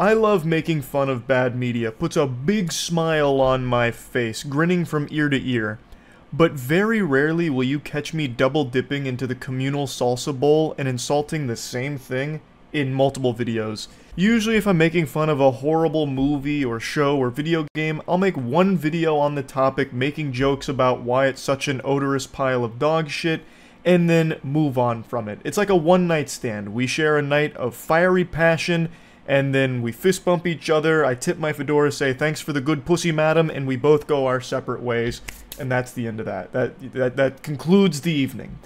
I love making fun of bad media, puts a big smile on my face, grinning from ear to ear. But very rarely will you catch me double dipping into the communal salsa bowl and insulting the same thing in multiple videos. Usually if I'm making fun of a horrible movie or show or video game, I'll make one video on the topic making jokes about why it's such an odorous pile of dog shit, and then move on from it. It's like a one-night stand. We share a night of fiery passion, and then we fist bump each other, I tip my fedora, say thanks for the good pussy madam, and we both go our separate ways, and that's the end of that. That concludes the evening.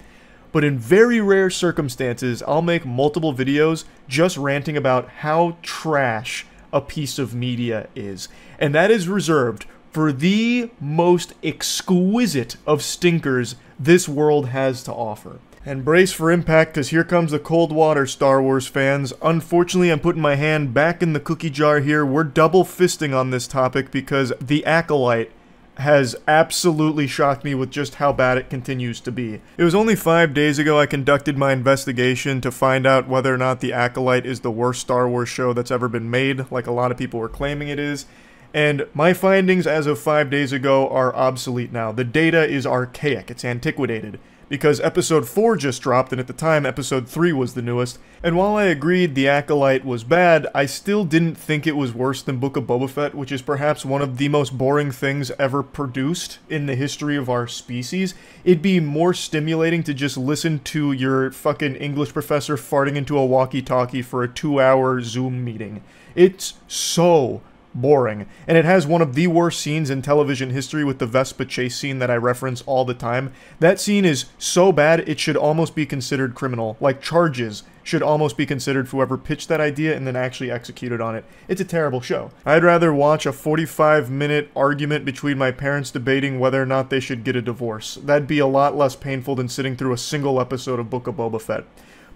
But in very rare circumstances, I'll make multiple videos just ranting about how trash a piece of media is. And that is reserved for the most exquisite of stinkers this world has to offer. And brace for impact, because here comes the cold water, Star Wars fans. Unfortunately, I'm putting my hand back in the cookie jar here. We're double fisting on this topic because The Acolyte has absolutely shocked me with just how bad it continues to be. It was only 5 days ago I conducted my investigation to find out whether or not The Acolyte is the worst Star Wars show that's ever been made, like a lot of people were claiming it is. And my findings as of 5 days ago are obsolete now. The data is archaic, it's antiquated. Because episode 4 just dropped, and at the time episode 3 was the newest. And while I agreed The Acolyte was bad, I still didn't think it was worse than Book of Boba Fett, which is perhaps one of the most boring things ever produced in the history of our species. It'd be more stimulating to just listen to your fucking English professor farting into a walkie-talkie for a 2-hour Zoom meeting. It's so boring. And it has one of the worst scenes in television history with the Vespa chase scene that I reference all the time. That scene is so bad it should almost be considered criminal. Like, charges should almost be considered for whoever pitched that idea and then actually executed on it. It's a terrible show. I'd rather watch a 45-minute argument between my parents debating whether or not they should get a divorce. That'd be a lot less painful than sitting through a single episode of Book of Boba Fett.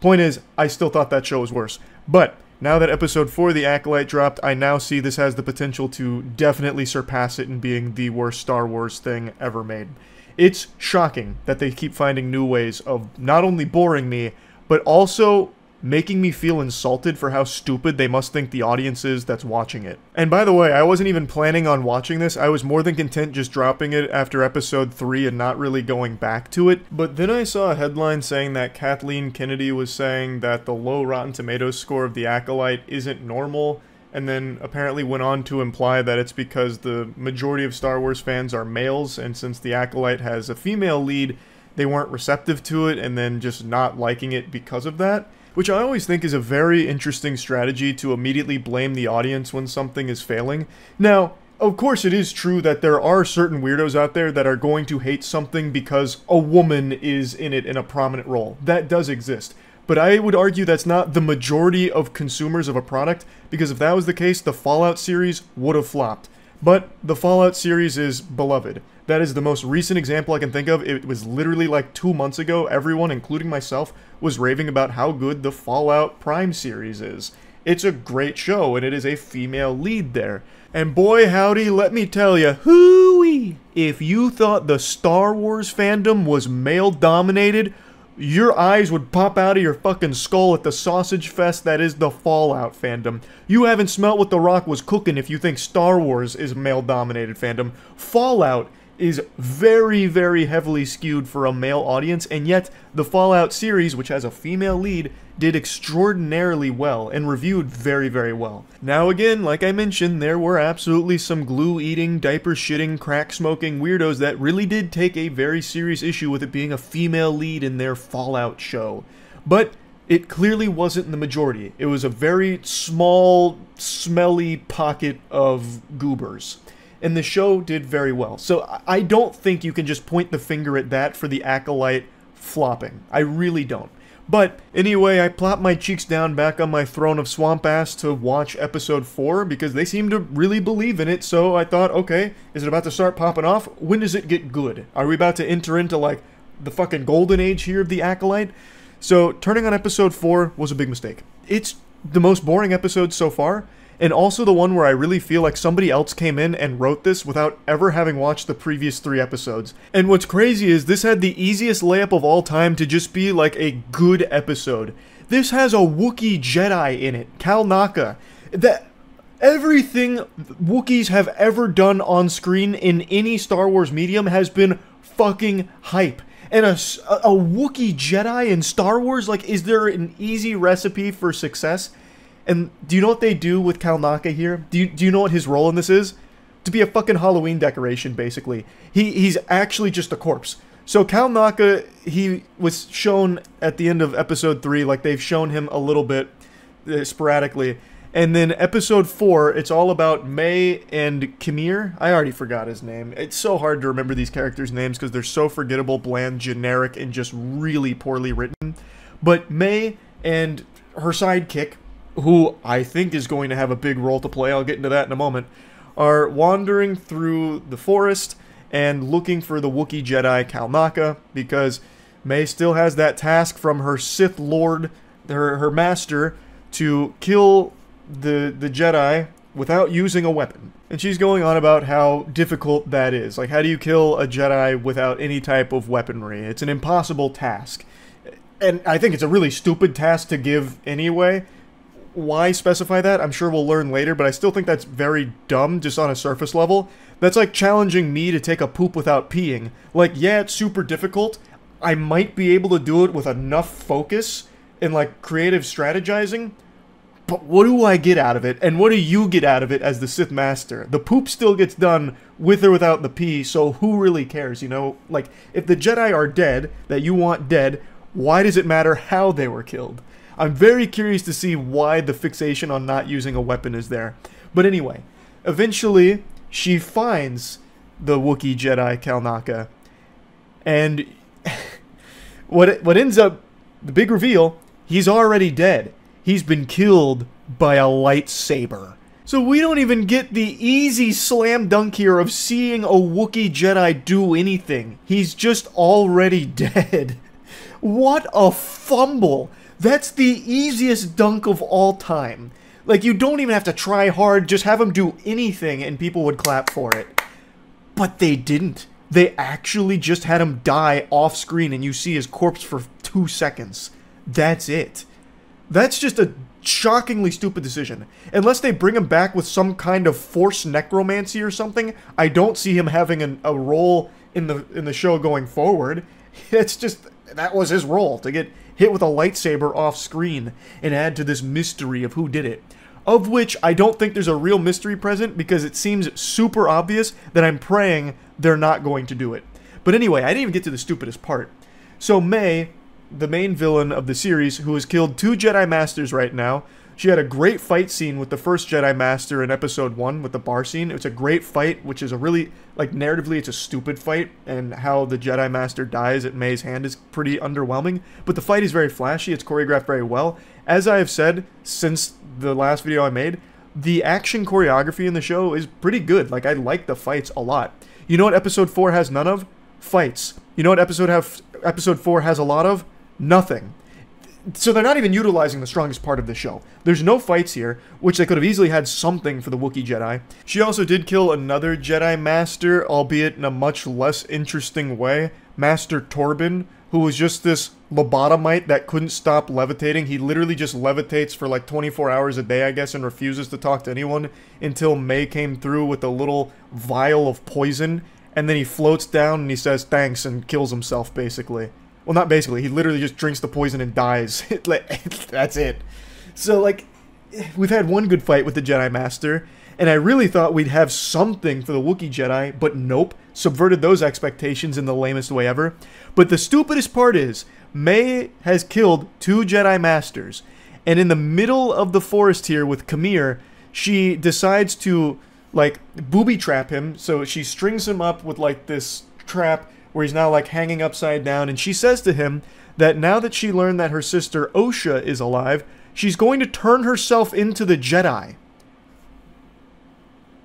Point is, I still thought that show was worse. But now that episode 4 of The Acolyte dropped, I now see this has the potential to definitely surpass it in being the worst Star Wars thing ever made. It's shocking that they keep finding new ways of not only boring me, but also making me feel insulted for how stupid they must think the audience is that's watching it. And by the way, I wasn't even planning on watching this. I was more than content just dropping it after episode 3 and not really going back to it. But then I saw a headline saying that Kathleen Kennedy was saying that the low Rotten Tomatoes score of The Acolyte isn't normal, and then apparently went on to imply that it's because the majority of Star Wars fans are males, and since The Acolyte has a female lead, they weren't receptive to it and then just not liking it because of that. Which I always think is a very interesting strategy to immediately blame the audience when something is failing. Now, of course it is true that there are certain weirdos out there that are going to hate something because a woman is in it in a prominent role. That does exist. But I would argue that's not the majority of consumers of a product, because if that was the case, the Fallout series would have flopped. But the Fallout series is beloved. That is the most recent example I can think of. It was literally like 2 months ago, everyone, including myself, was raving about how good the Fallout Prime series is. It's a great show, and it is a female lead there. And boy howdy, let me tell you, hooey, if you thought the Star Wars fandom was male-dominated, your eyes would pop out of your fucking skull at the sausage fest that is the Fallout fandom. You haven't smelt what The Rock was cooking if you think Star Wars is male-dominated fandom. Fallout is very, very heavily skewed for a male audience, and yet the Fallout series, which has a female lead, did extraordinarily well and reviewed very, very well. Now again, like I mentioned, there were absolutely some glue-eating, diaper-shitting, crack-smoking weirdos that really did take a very serious issue with it being a female lead in their Fallout show. But it clearly wasn't the majority. It was a very small, smelly pocket of goobers. And the show did very well. So I don't think you can just point the finger at that for The Acolyte flopping. I really don't. But anyway, I plopped my cheeks down back on my throne of swamp ass to watch episode 4 because they seem to really believe in it. So I thought, okay, is it about to start popping off? When does it get good? Are we about to enter into like the fucking golden age here of The Acolyte? So turning on episode 4 was a big mistake. It's the most boring episode so far. And also the one where I really feel like somebody else came in and wrote this without ever having watched the previous 3 episodes. And what's crazy is this had the easiest layup of all time to just be like a good episode. This has a Wookiee Jedi in it, Cal Naka. Everything Wookiees have ever done on screen in any Star Wars medium has been fucking hype. And a Wookiee Jedi in Star Wars, like, is there an easy recipe for success? And do you know what they do with Cal Naka here? Do you know what his role in this is? To be a fucking Halloween decoration, basically. He's actually just a corpse. So Cal Naka, he was shown at the end of episode 3, like they've shown him a little bit sporadically. And then episode 4, it's all about May and Kimir. I already forgot his name. It's so hard to remember these characters' names because they're so forgettable, bland, generic, and just really poorly written. But May and her sidekick, who I think is going to have a big role to play, I'll get into that in a moment, are wandering through the forest and looking for the Wookiee Jedi Cal Naka, because May still has that task from her Sith Lord, her master, to kill the Jedi without using a weapon. And she's going on about how difficult that is. Like, how do you kill a Jedi without any type of weaponry? It's an impossible task. And I think it's a really stupid task to give anyway. Why specify that? I'm sure we'll learn later, but I still think that's very dumb just on a surface level. That's like challenging me to take a poop without peeing. Like, yeah, it's super difficult. I might be able to do it with enough focus and, like, creative strategizing. But what do I get out of it, and what do you get out of it as the Sith Master? The poop still gets done with or without the pee, so who really cares, you know? Like, if the Jedi are dead, that you want dead, why does it matter how they were killed? I'm very curious to see why the fixation on not using a weapon is there. But anyway, eventually, she finds the Wookiee Jedi Cal Naka, and what ends up, the big reveal, he's already dead. He's been killed by a lightsaber. So we don't even get the easy slam dunk here of seeing a Wookiee Jedi do anything. He's just already dead. What a fumble. That's the easiest dunk of all time. Like, you don't even have to try hard, just have him do anything and people would clap for it. But they didn't. They actually just had him die off screen and you see his corpse for 2 seconds. That's it. That's just a shockingly stupid decision. Unless they bring him back with some kind of forced necromancy or something, I don't see him having a role in the show going forward. It's just, that was his role, to get hit with a lightsaber off screen and add to this mystery of who did it. Of which I don't think there's a real mystery present, because it seems super obvious that I'm praying they're not going to do it. But anyway, I didn't even get to the stupidest part. So May, the main villain of the series, who has killed 2 Jedi Masters right now. She had a great fight scene with the first Jedi Master in episode 1 with the bar scene. It's a great fight, which is a really, like, narratively it's a stupid fight, and how the Jedi Master dies at May's hand is pretty underwhelming. But the fight is very flashy, it's choreographed very well. As I have said since the last video I made, the action choreography in the show is pretty good. Like, I like the fights a lot. You know what episode 4 has none of? Fights. You know what episode 4 has a lot of? Nothing. So they're not even utilizing the strongest part of the show. There's no fights here, which they could have easily had something for the Wookiee Jedi. She also did kill another Jedi Master, albeit in a much less interesting way. Master Torben, who was just this lobotomite that couldn't stop levitating. He literally just levitates for like 24 hours a day, I guess, and refuses to talk to anyone until May came through with a little vial of poison, and then he floats down and he says thanks and kills himself, basically. Well, not basically. He literally just drinks the poison and dies. That's it. So, like, we've had one good fight with the Jedi Master, and I really thought we'd have something for the Wookiee Jedi, but nope. Subverted those expectations in the lamest way ever. But the stupidest part is, May has killed 2 Jedi Masters, and in the middle of the forest here with Kimir, she decides to, like, booby trap him. So she strings him up with, like, this trap where he's now, like, hanging upside down, and she says to him that now that she learned that her sister Osha is alive, she's going to turn herself into the Jedi.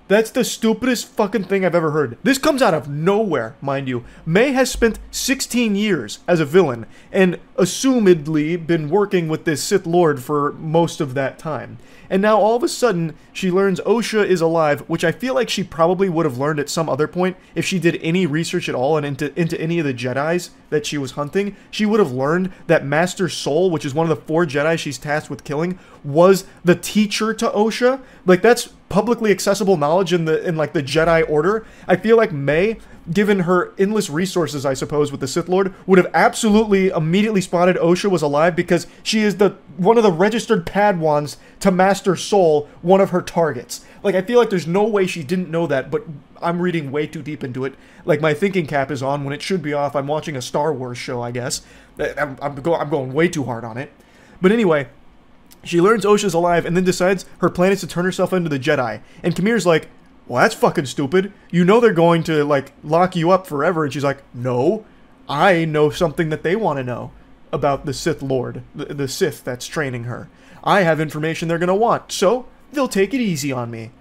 That's the stupidest fucking thing I've ever heard. This comes out of nowhere, mind you. May has spent 16 years as a villain, and assumedly been working with this Sith Lord for most of that time. And now all of a sudden, she learns Osha is alive, which I feel like she probably would have learned at some other point if she did any research at all and into any of the Jedis that she was hunting. She would have learned that Master Soul, which is one of the 4 Jedi she's tasked with killing, was the teacher to Osha. Like, that's publicly accessible knowledge in like the Jedi Order, I feel like May, given her endless resources, I suppose, with the Sith Lord, would have absolutely immediately spotted Osha was alive because she is one of the registered Padawans to Master Soul, one of her targets. Like, I feel like there's no way she didn't know that, but I'm reading way too deep into it. Like, my thinking cap is on when it should be off. I'm watching a Star Wars show, I guess. I'm going way too hard on it. But anyway, she learns Osha's alive and then decides her plan is to turn herself into the Jedi. And Kamir's like, well, that's fucking stupid. You know they're going to, like, lock you up forever. And she's like, no, I know something that they want to know about the Sith Lord, the Sith that's training her. I have information they're going to want, so they'll take it easy on me.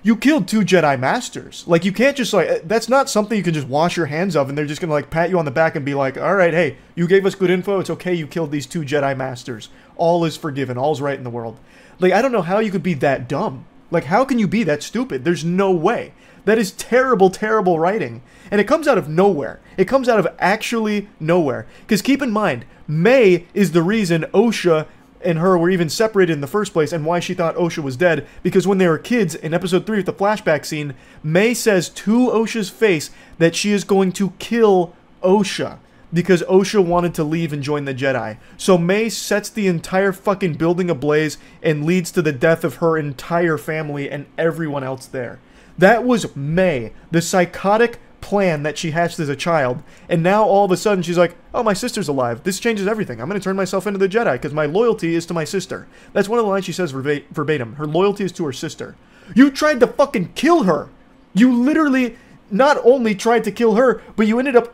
You killed 2 Jedi Masters. Like, you can't just, like, that's not something you can just wash your hands of and they're just going to, like, pat you on the back and be like, all right, hey, you gave us good info. It's okay you killed these 2 Jedi Masters. All is forgiven. All's right in the world. Like, I don't know how you could be that dumb. Like, how can you be that stupid? There's no way. That is terrible, terrible writing. And it comes out of nowhere. It comes out of actually nowhere. Because keep in mind, May is the reason Osha and her were even separated in the first place and why she thought Osha was dead. Because when they were kids, in episode 3 with the flashback scene, May says to Osha's face that she is going to kill Osha. Because Osha wanted to leave and join the Jedi. So May sets the entire fucking building ablaze and leads to the death of her entire family and everyone else there. That was May, the psychotic plan that she hatched as a child. And now all of a sudden she's like, oh, my sister's alive. This changes everything. I'm going to turn myself into the Jedi because my loyalty is to my sister. That's one of the lines she says verbatim. Her loyalty is to her sister. You tried to fucking kill her. You literally not only tried to kill her, but you ended up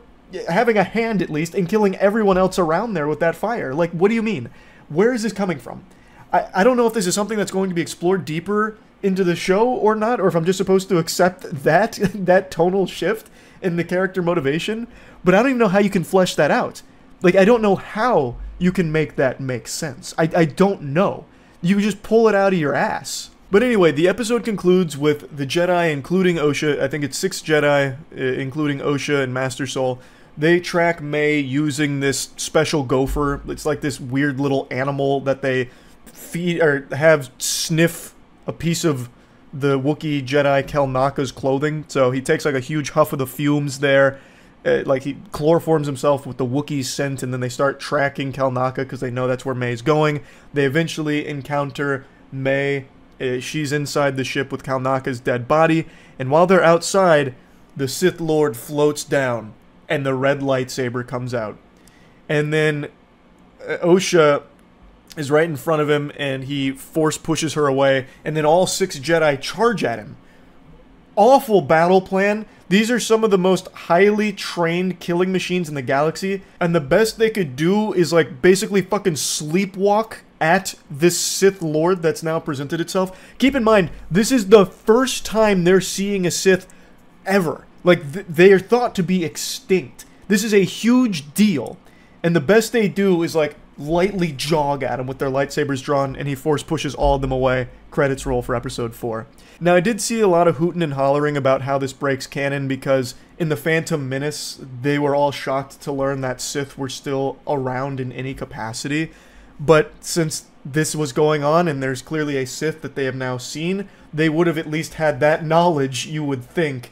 having a hand, at least, in killing everyone else around there with that fire. Like, what do you mean? Where is this coming from? I don't know if this is something that's going to be explored deeper into the show or not, or if I'm just supposed to accept that tonal shift in the character motivation, but I don't even know how you can flesh that out. Like, I don't know how you can make that make sense. I don't know. You just pull it out of your ass. But anyway, the episode concludes with the Jedi, including Osha. I think it's 6 Jedi, including Osha and Master Soul. They track May using this special gopher. It's like this weird little animal that they feed or have sniff a piece of the Wookiee Jedi Kelnaka's clothing. So he takes like a huge huff of the fumes there. Like he chloroforms himself with the Wookiee scent, and then they start tracking Kelnaka because they know that's where May's going. They eventually encounter May. She's inside the ship with Kelnaka's dead body. And while they're outside, the Sith Lord floats down. And the red lightsaber comes out. And then Osha is right in front of him, and he force pushes her away, and then all 6 Jedi charge at him. Awful battle plan. These are some of the most highly trained killing machines in the galaxy, and the best they could do is like basically fucking sleepwalk at this Sith Lord that's now presented itself. Keep in mind, this is the first time they're seeing a Sith ever. Like, they are thought to be extinct. This is a huge deal. And the best they do is, like, lightly jog at him with their lightsabers drawn, and he force pushes all of them away. Credits roll for episode 4. Now, I did see a lot of hooting and hollering about how this breaks canon, because in The Phantom Menace, they were all shocked to learn that Sith were still around in any capacity. But since this was going on, and there's clearly a Sith that they have now seen, they would have at least had that knowledge, you would think.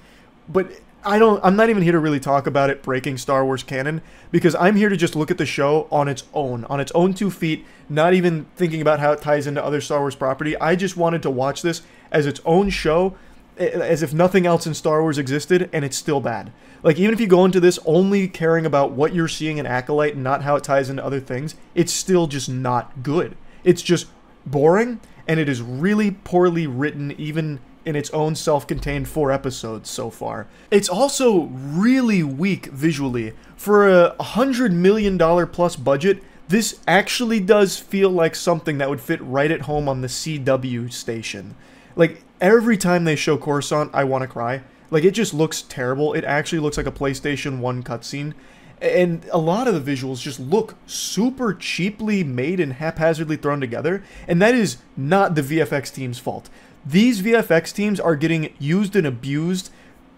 But I'm not even here to really talk about it breaking Star Wars canon, because I'm here to just look at the show on its own 2 feet, not even thinking about how it ties into other Star Wars property. I just wanted to watch this as its own show, as if nothing else in Star Wars existed, and it's still bad. Like, even if you go into this only caring about what you're seeing in Acolyte and not how it ties into other things, it's still just not good. It's just boring, and it is really poorly written, even in its own self-contained 4 episodes so far. It's also really weak visually. For a $100 million plus budget, this actually does feel like something that would fit right at home on the CW station. Like, every time they show Coruscant, I want to cry. Like, it just looks terrible. It actually looks like a PlayStation 1 cutscene. And a lot of the visuals just look super cheaply made and haphazardly thrown together. And that is not the VFX team's fault. These VFX teams are getting used and abused,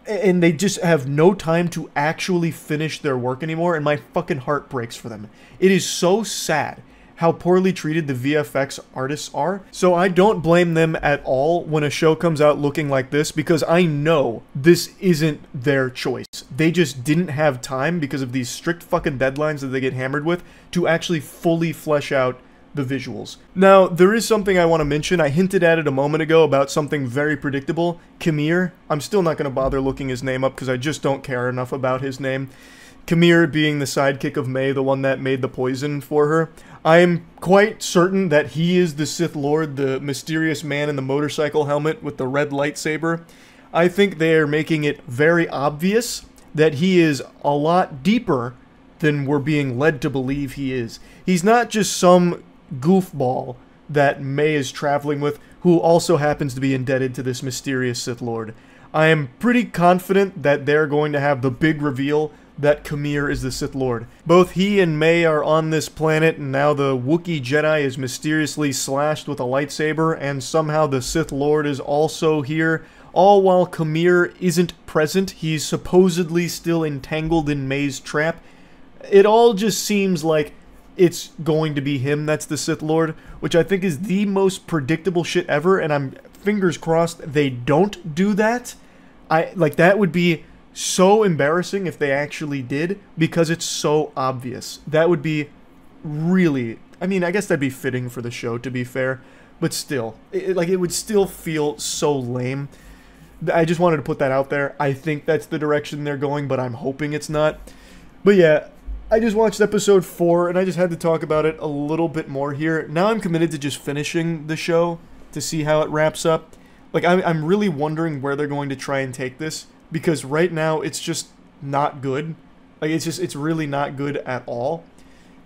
and they just have no time to actually finish their work anymore, and my fucking heart breaks for them. It is so sad. how poorly treated the VFX artists are. So I don't blame them at all when a show comes out looking like this, because I know this isn't their choice. They just didn't have time because of these strict fucking deadlines that they get hammered with to actually fully flesh out the visuals. Now, there is something I want to mention. I hinted at it a moment ago about something very predictable. Khmer. I'm still not going to bother looking his name up because I just don't care enough about his name. Khmer being the sidekick of May, the one that made the poison for her. I am quite certain that he is the Sith Lord, the mysterious man in the motorcycle helmet with the red lightsaber. I think they are making it very obvious that he is a lot deeper than we're being led to believe he is. He's not just some goofball that May is traveling with, who also happens to be indebted to this mysterious Sith Lord. I am pretty confident that they're going to have the big reveal that Khmer is the Sith Lord. Both he and May are on this planet, and now the Wookiee Jedi is mysteriously slashed with a lightsaber, and somehow the Sith Lord is also here, all while Khmer isn't present. He's supposedly still entangled in May's trap. It all just seems like it's going to be him that's the Sith Lord, which I think is the most predictable shit ever, and I'm fingers crossed they don't do that. That would be so embarrassing if they actually did, because it's so obvious. That would be really, I mean, I guess that'd be fitting for the show, to be fair, but still, it would still feel so lame. I just wanted to put that out there. I think that's the direction they're going, but I'm hoping it's not. But yeah, I just watched episode 4, and I just had to talk about it a little bit more here. Now I'm committed to just finishing the show to see how it wraps up. Like, I'm really wondering where they're going to try and take this, because right now it's just not good. Like, it's really not good at all.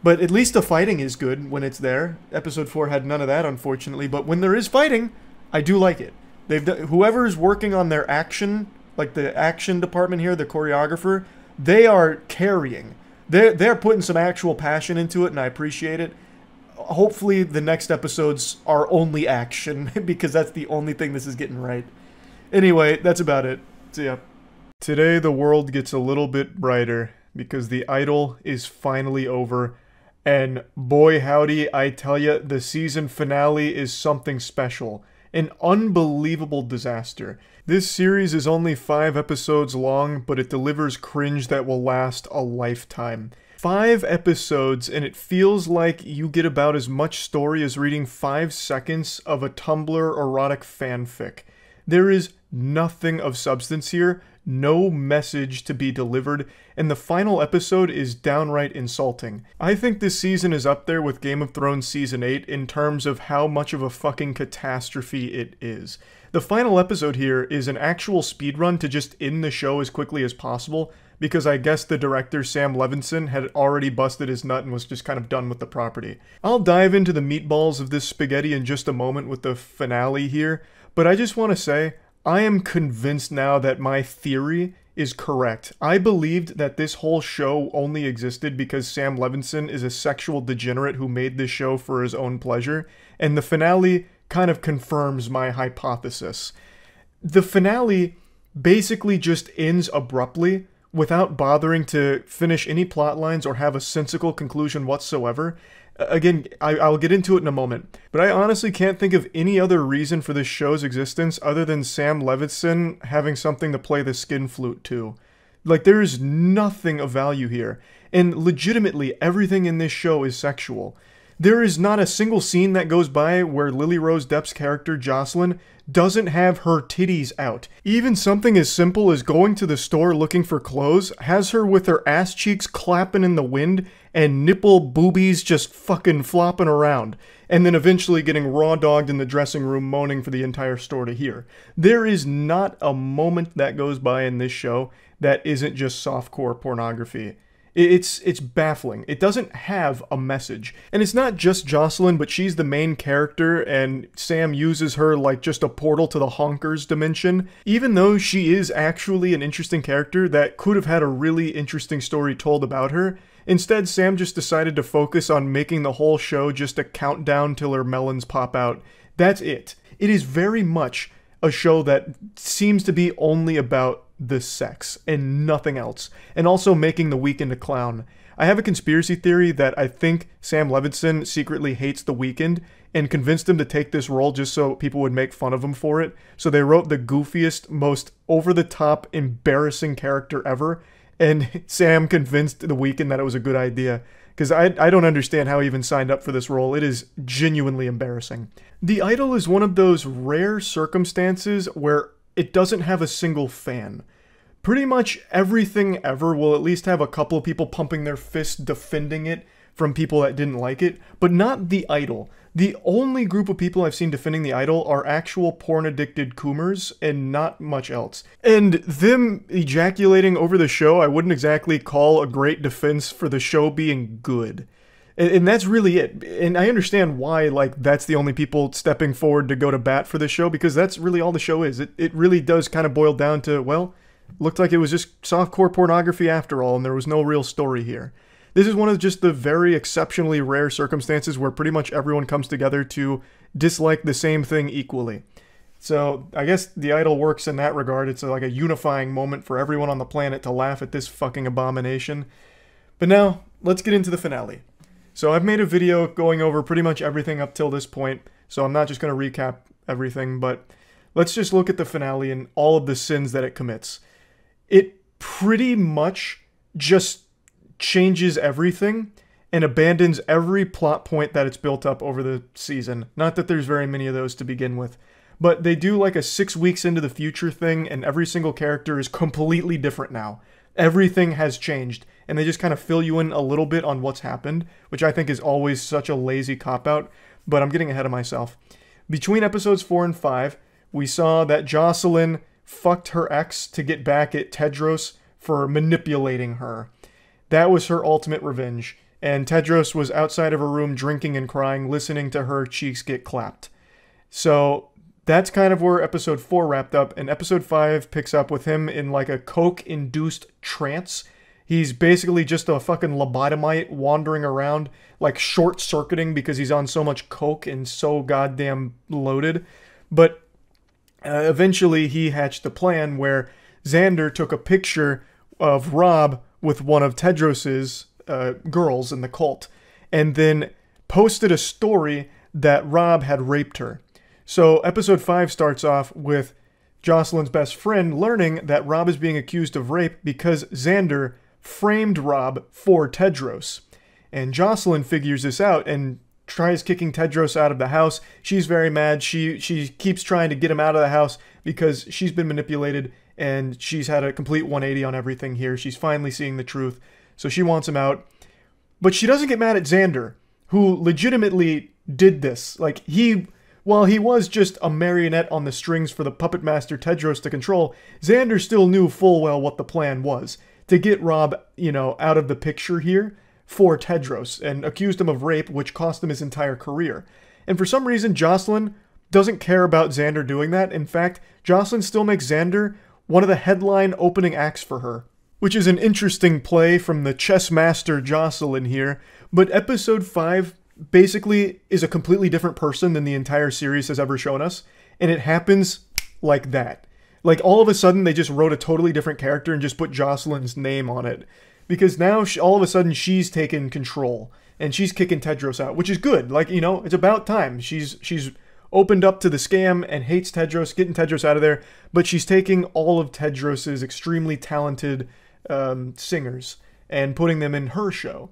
But at least the fighting is good when it's there. Episode 4 had none of that, unfortunately, but when there is fighting, I do like it. Whoever's working on their action, like the action department here, the choreographer, they are carrying. They're putting some actual passion into it, and I appreciate it. Hopefully the next episodes are only action, because that's the only thing this is getting right. Anyway, that's about it. See ya. Today the world gets a little bit brighter, because the Idol is finally over, and boy howdy, I tell ya, the season finale is something special. An unbelievable disaster. This series is only 5 episodes long, but it delivers cringe that will last a lifetime. 5 episodes, and it feels like you get about as much story as reading 5 seconds of a Tumblr erotic fanfic. There is nothing of substance here, no message to be delivered, and the final episode is downright insulting. I think this season is up there with Game of Thrones Season 8 in terms of how much of a fucking catastrophe it is. The final episode here is an actual speedrun to just end the show as quickly as possible, because I guess the director Sam Levinson had already busted his nut and was just kind of done with the property. I'll dive into the meatballs of this spaghetti in just a moment with the finale here, but I just want to say, I am convinced now that my theory is correct. I believed that this whole show only existed because Sam Levinson is a sexual degenerate who made this show for his own pleasure, and the finale kind of confirms my hypothesis. The finale basically just ends abruptly, without bothering to finish any plot lines or have a sensical conclusion whatsoever. Again, I'll get into it in a moment, but I honestly can't think of any other reason for this show's existence other than Sam Levinson having something to play the skin flute to. Like, there is nothing of value here, and legitimately everything in this show is sexual. There is not a single scene that goes by where Lily Rose Depp's character, Jocelyn, doesn't have her titties out. Even something as simple as going to the store looking for clothes has her with her ass cheeks clapping in the wind and nipple boobies just fucking flopping around, and then eventually getting raw dogged in the dressing room moaning for the entire store to hear. There is not a moment that goes by in this show that isn't just softcore pornography. It's baffling. It doesn't have a message. And it's not just Jocelyn, but she's the main character, and Sam uses her like just a portal to the honkers dimension. Even though she is actually an interesting character that could have had a really interesting story told about her, instead Sam just decided to focus on making the whole show just a countdown till her melons pop out. That's it. It is very much a show that seems to be only about the sex and nothing else, and also making the Weeknd a clown. I have a conspiracy theory that I think Sam Levinson secretly hates The Weeknd and convinced him to take this role just so people would make fun of him for it. So they wrote the goofiest, most over-the-top, embarrassing character ever, and Sam convinced The Weeknd that it was a good idea. Because I don't understand how he even signed up for this role. It is genuinely embarrassing. The Idol is one of those rare circumstances where it doesn't have a single fan. Pretty much everything ever will at least have a couple of people pumping their fists defending it from people that didn't like it, but not The Idol. The only group of people I've seen defending The Idol are actual porn-addicted coomers and not much else. And them ejaculating over the show, I wouldn't exactly call a great defense for the show being good. And that's really it. And I understand why, like, that's the only people stepping forward to go to bat for the show, because that's really all the show is. It really does kind of boil down to, well, looked like it was just softcore pornography after all, and there was no real story here. This is one of just the very exceptionally rare circumstances where pretty much everyone comes together to dislike the same thing equally. So I guess The Idol works in that regard. It's like a unifying moment for everyone on the planet to laugh at this fucking abomination. But now, let's get into the finale. So I've made a video going over pretty much everything up till this point, so I'm not just going to recap everything, but let's just look at the finale and all of the sins that it commits. It pretty much just changes everything and abandons every plot point that it's built up over the season. Not that there's very many of those to begin with, but they do like a 6 weeks into the future thing, and every single character is completely different now. Everything has changed, and they just kind of fill you in a little bit on what's happened, which I think is always such a lazy cop-out, but I'm getting ahead of myself. Between episodes 4 and 5, we saw that Jocelyn fucked her ex to get back at Tedros for manipulating her. That was her ultimate revenge, and Tedros was outside of her room drinking and crying, listening to her cheeks get clapped. So that's kind of where episode 4 wrapped up, and episode 5 picks up with him in like a coke-induced trance. He's basically just a fucking lobotomite wandering around, like short-circuiting because he's on so much coke and so goddamn loaded. But eventually he hatched a plan where Xander took a picture of Rob with one of Tedros's girls in the cult, and then posted a story that Rob had raped her. So episode 5 starts off with Jocelyn's best friend learning that Rob is being accused of rape because Xander framed Rob for Tedros. And Jocelyn figures this out and tries kicking Tedros out of the house. She's very mad. She keeps trying to get him out of the house because she's been manipulated, and she's had a complete 180 on everything here. She's finally seeing the truth, so she wants him out. But she doesn't get mad at Xander, who legitimately did this. Like, while he was just a marionette on the strings for the puppet master Tedros to control, Xander still knew full well what the plan was. To get Rob, out of the picture here for Tedros, and accused him of rape, which cost him his entire career. And for some reason, Jocelyn doesn't care about Xander doing that. In fact, Jocelyn still makes Xander one of the headline opening acts for her, which is an interesting play from the chess master Jocelyn here. But episode 5 basically is a completely different person than the entire series has ever shown us, and it happens like that. Like, all of a sudden, they just wrote a totally different character and just put Jocelyn's name on it. Because now, all of a sudden, she's taken control, and she's kicking Tedros out, which is good. Like, it's about time. She's opened up to the scam and hates Tedros, getting Tedros out of there, but she's taking all of Tedros's extremely talented singers and putting them in her show.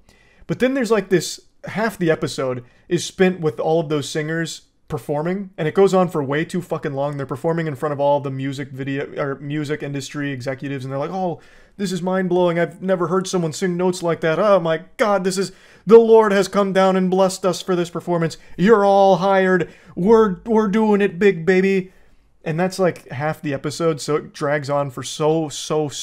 But then there's like this, half the episode is spent with all of those singers performing, and it goes on for way too fucking long. They're performing in front of all the music industry executives, and they're like, oh, this is mind-blowing. I've never heard someone sing notes like that. Oh my god, the Lord has come down and blessed us for this performance. You're all hired. We're doing it big, baby. And that's like half the episode, so it drags on for so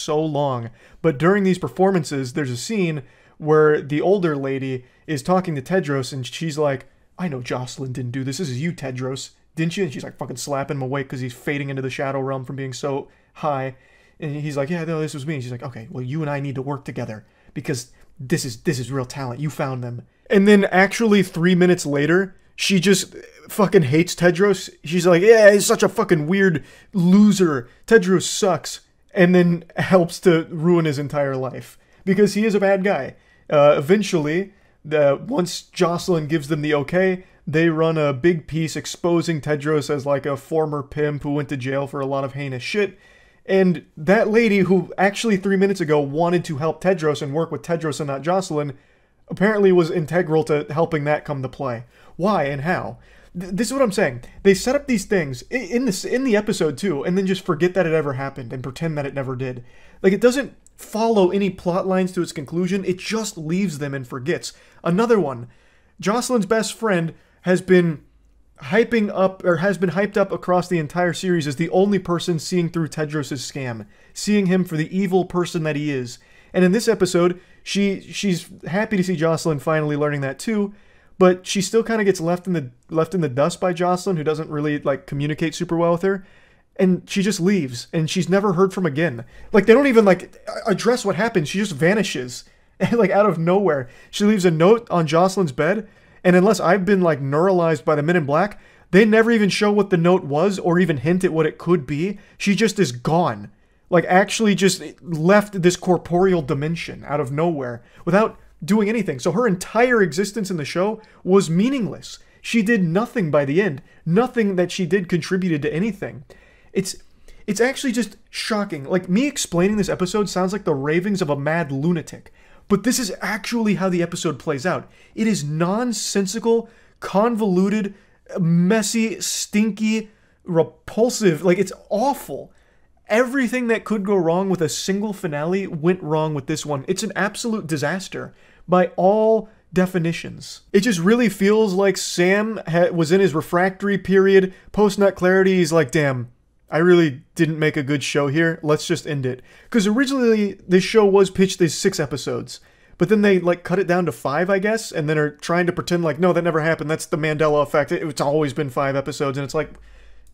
long. But during these performances, there's a scene where the older lady is talking to Tedros, and she's like, I know Jocelyn didn't do this. This is you, Tedros. Didn't you? And she's like fucking slapping him awake because he's fading into the shadow realm from being so high. And he's like, yeah, no, this was me. And she's like, okay, well, you and I need to work together because this is real talent. You found them. And then actually 3 minutes later, she just fucking hates Tedros. She's like, yeah, he's such a fucking weird loser. Tedros sucks. And then helps to ruin his entire life because he is a bad guy. Eventually, once Jocelyn gives them the okay, they run a big piece exposing Tedros as like a former pimp who went to jail for a lot of heinous shit. And that lady who actually 3 minutes ago wanted to help Tedros and work with Tedros and not Jocelyn apparently was integral to helping that come to play. Why and how? This is what I'm saying. They set up these things in the episode too, and then just forget that it ever happened and pretend that it never did. Like, it doesn't follow any plot lines to its conclusion. It just leaves them and forgets. Another one. Jocelyn's best friend has been hyping up, or has been hyped up across the entire series as the only person seeing through Tedros' scam, seeing him for the evil person that he is. And in this episode, she's happy to see Jocelyn finally learning that too, but she still kind of gets left in the dust by Jocelyn, who doesn't really like communicate super well with her. And she just leaves, and she's never heard from again. Like, they don't even like address what happened. She just vanishes, like out of nowhere. She leaves a note on Jocelyn's bed. And unless I've been, like, neuralized by the Men in Black, they never even show what the note was or even hint at what it could be. She just is gone. Like, actually just left this corporeal dimension out of nowhere without doing anything. So her entire existence in the show was meaningless. She did nothing by the end. Nothing that she did contributed to anything. It's actually just shocking. Like, me explaining this episode sounds like the ravings of a mad lunatic. But this is actually how the episode plays out. It is nonsensical, convoluted, messy, stinky, repulsive. Like, it's awful. Everything that could go wrong with a single finale went wrong with this one. It's an absolute disaster by all definitions. It just really feels like Sam was in his refractory period. Post-nut clarity, he's like, damn, I really didn't make a good show here. Let's just end it. Because originally, this show was pitched as 6 episodes. But then they, like, cut it down to 5, I guess, and then are trying to pretend like, no, that never happened. That's the Mandela effect. It's always been 5 episodes. And it's like,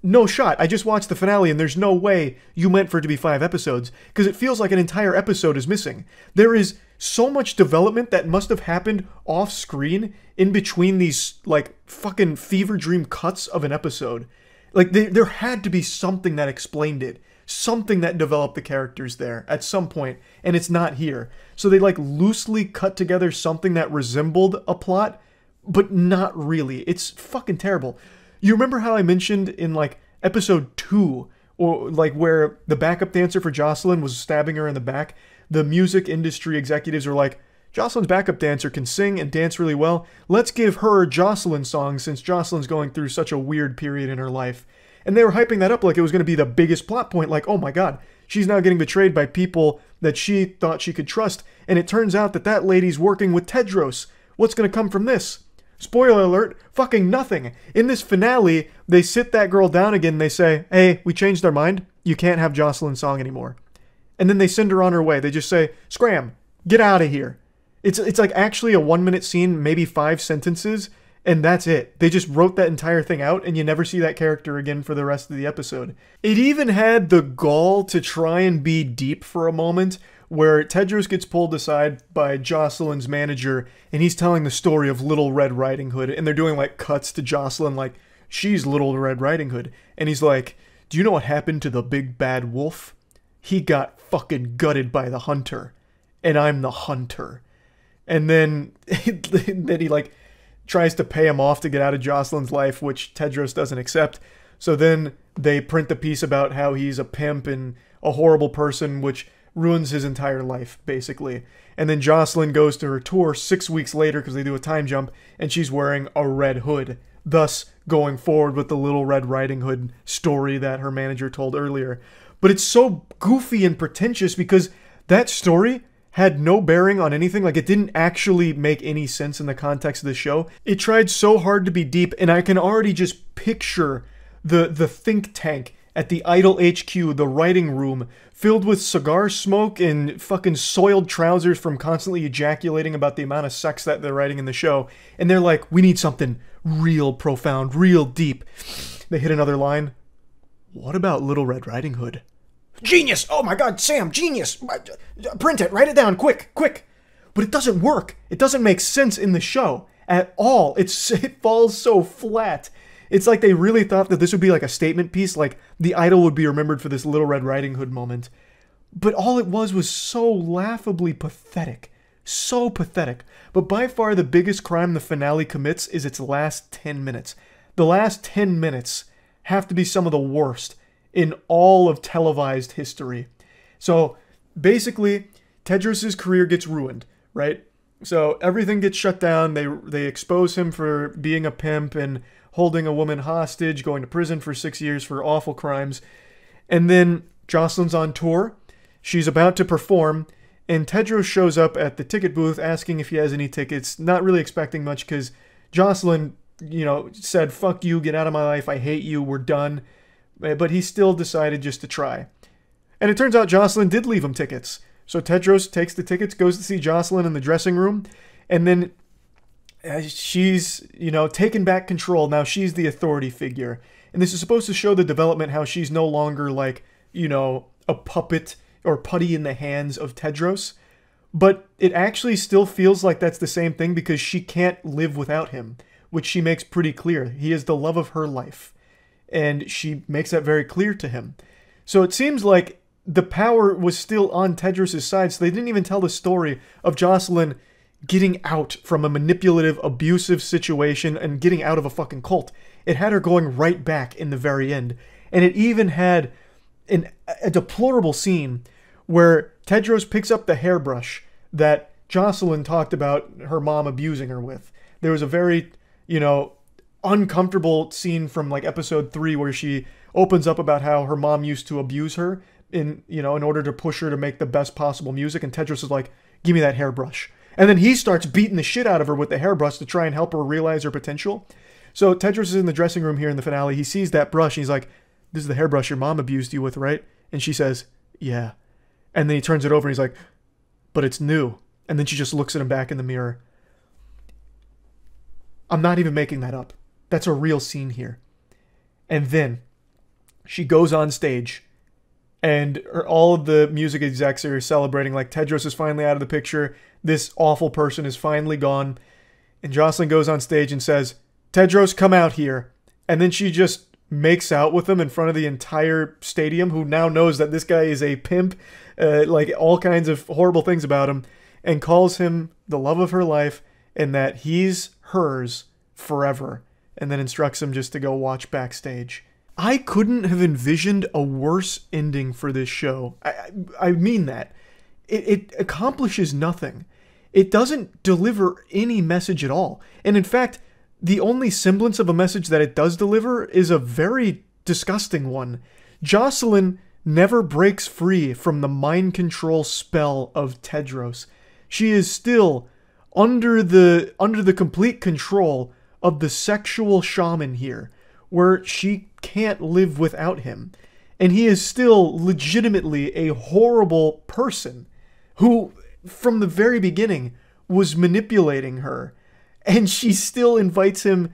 no shot. I just watched the finale, and there's no way you meant for it to be 5 episodes. Because it feels like an entire episode is missing. There is so much development that must have happened off-screen in between these, like, fucking fever dream cuts of an episode. Like, there had to be something that explained it. Something that developed the characters there at some point, and it's not here. So they, like, loosely cut together something that resembled a plot, but not really. It's fucking terrible. You remember how I mentioned in, like, episode 2, or, like, where the backup dancer for Jocelyn was stabbing her in the back? The music industry executives were like, Jocelyn's backup dancer can sing and dance really well. Let's give her Jocelyn songs since Jocelyn's going through such a weird period in her life. And they were hyping that up like it was going to be the biggest plot point. Like, oh my god, she's now getting betrayed by people that she thought she could trust. And it turns out that that lady's working with Tedros. What's going to come from this? Spoiler alert, fucking nothing. In this finale, they sit that girl down again and they say, hey, we changed our mind. You can't have Jocelyn's song anymore. And then they send her on her way. They just say, scram, get out of here. It's like actually a 1-minute scene, maybe 5 sentences, and that's it. They just wrote that entire thing out, and you never see that character again for the rest of the episode. It even had the gall to try and be deep for a moment, where Tedros gets pulled aside by Jocelyn's manager, and he's telling the story of Little Red Riding Hood, and they're doing like cuts to Jocelyn, like, she's Little Red Riding Hood. And he's like, do you know what happened to the big bad wolf? He got fucking gutted by the hunter, and I'm the hunter. And then he like tries to pay him off to get out of Jocelyn's life, which Tedros doesn't accept. So then they print the piece about how he's a pimp and a horrible person, which ruins his entire life, basically. And then Jocelyn goes to her tour 6 weeks later because they do a time jump, and she's wearing a red hood, thus going forward with the Little Red Riding Hood story that her manager told earlier. But it's so goofy and pretentious because that story had no bearing on anything. Like, it didn't actually make any sense in the context of the show. It tried so hard to be deep, and I can already just picture the think tank at the Idol HQ, the writing room, filled with cigar smoke and fucking soiled trousers from constantly ejaculating about the amount of sex that they're writing in the show. And they're like, we need something real profound, real deep. They hit another line. What about Little Red Riding Hood? Genius! Oh my god, Sam, genius! Print it, write it down, quick, quick! But it doesn't work. It doesn't make sense in the show at all. It falls so flat. It's like they really thought that this would be like a statement piece, like the Idol would be remembered for this Little Red Riding Hood moment. But all it was so laughably pathetic. So pathetic. But by far the biggest crime the finale commits is its last 10 minutes. The last 10 minutes have to be some of the worst in all of televised history. So basically, Tedros' career gets ruined, right? So everything gets shut down. They expose him for being a pimp and holding a woman hostage, going to prison for 6 years for awful crimes. And then Jocelyn's on tour. She's about to perform, and Tedros shows up at the ticket booth asking if he has any tickets, not really expecting much because Jocelyn, said, "Fuck you, get out of my life, I hate you, we're done." But he still decided just to try. And it turns out Jocelyn did leave him tickets. So Tedros takes the tickets, goes to see Jocelyn in the dressing room, and then she's, taken back control. Now she's the authority figure. And this is supposed to show the development how she's no longer like, a puppet or putty in the hands of Tedros. But it actually still feels like that's the same thing because she can't live without him, which she makes pretty clear. He is the love of her life. And she makes that very clear to him. So it seems like the power was still on Tedros' side, so they didn't even tell the story of Jocelyn getting out from a manipulative, abusive situation and getting out of a fucking cult. It had her going right back in the very end. And it even had a deplorable scene where Tedros picks up the hairbrush that Jocelyn talked about her mom abusing her with. There was a very, uncomfortable scene from like episode 3 where she opens up about how her mom used to abuse her in order to push her to make the best possible music. And Tedros is like, "Give me that hairbrush." And then he starts beating the shit out of her with the hairbrush to try and help her realize her potential. So Tedros is in the dressing room here in the finale. He sees that brush and he's like, "This is the hairbrush your mom abused you with, right?" And she says, "Yeah." And then he turns it over and he's like, "But it's new." And then she just looks at him back in the mirror. I'm not even making that up. That's a real scene here. And then she goes on stage and all of the music execs are celebrating like Tedros is finally out of the picture. This awful person is finally gone. And Jocelyn goes on stage and says, "Tedros, come out here." And then she just makes out with him in front of the entire stadium, who now knows that this guy is a pimp, like all kinds of horrible things about him, and calls him the love of her life and that he's hers forever, and then instructs him just to go watch backstage. I couldn't have envisioned a worse ending for this show. I mean that. It accomplishes nothing. It doesn't deliver any message at all. And in fact, the only semblance of a message that it does deliver is a very disgusting one. Jocelyn never breaks free from the mind control spell of Tedros. She is still under the complete control of the sexual shaman here, where she can't live without him. And he is still legitimately a horrible person who, from the very beginning, was manipulating her. And she still invites him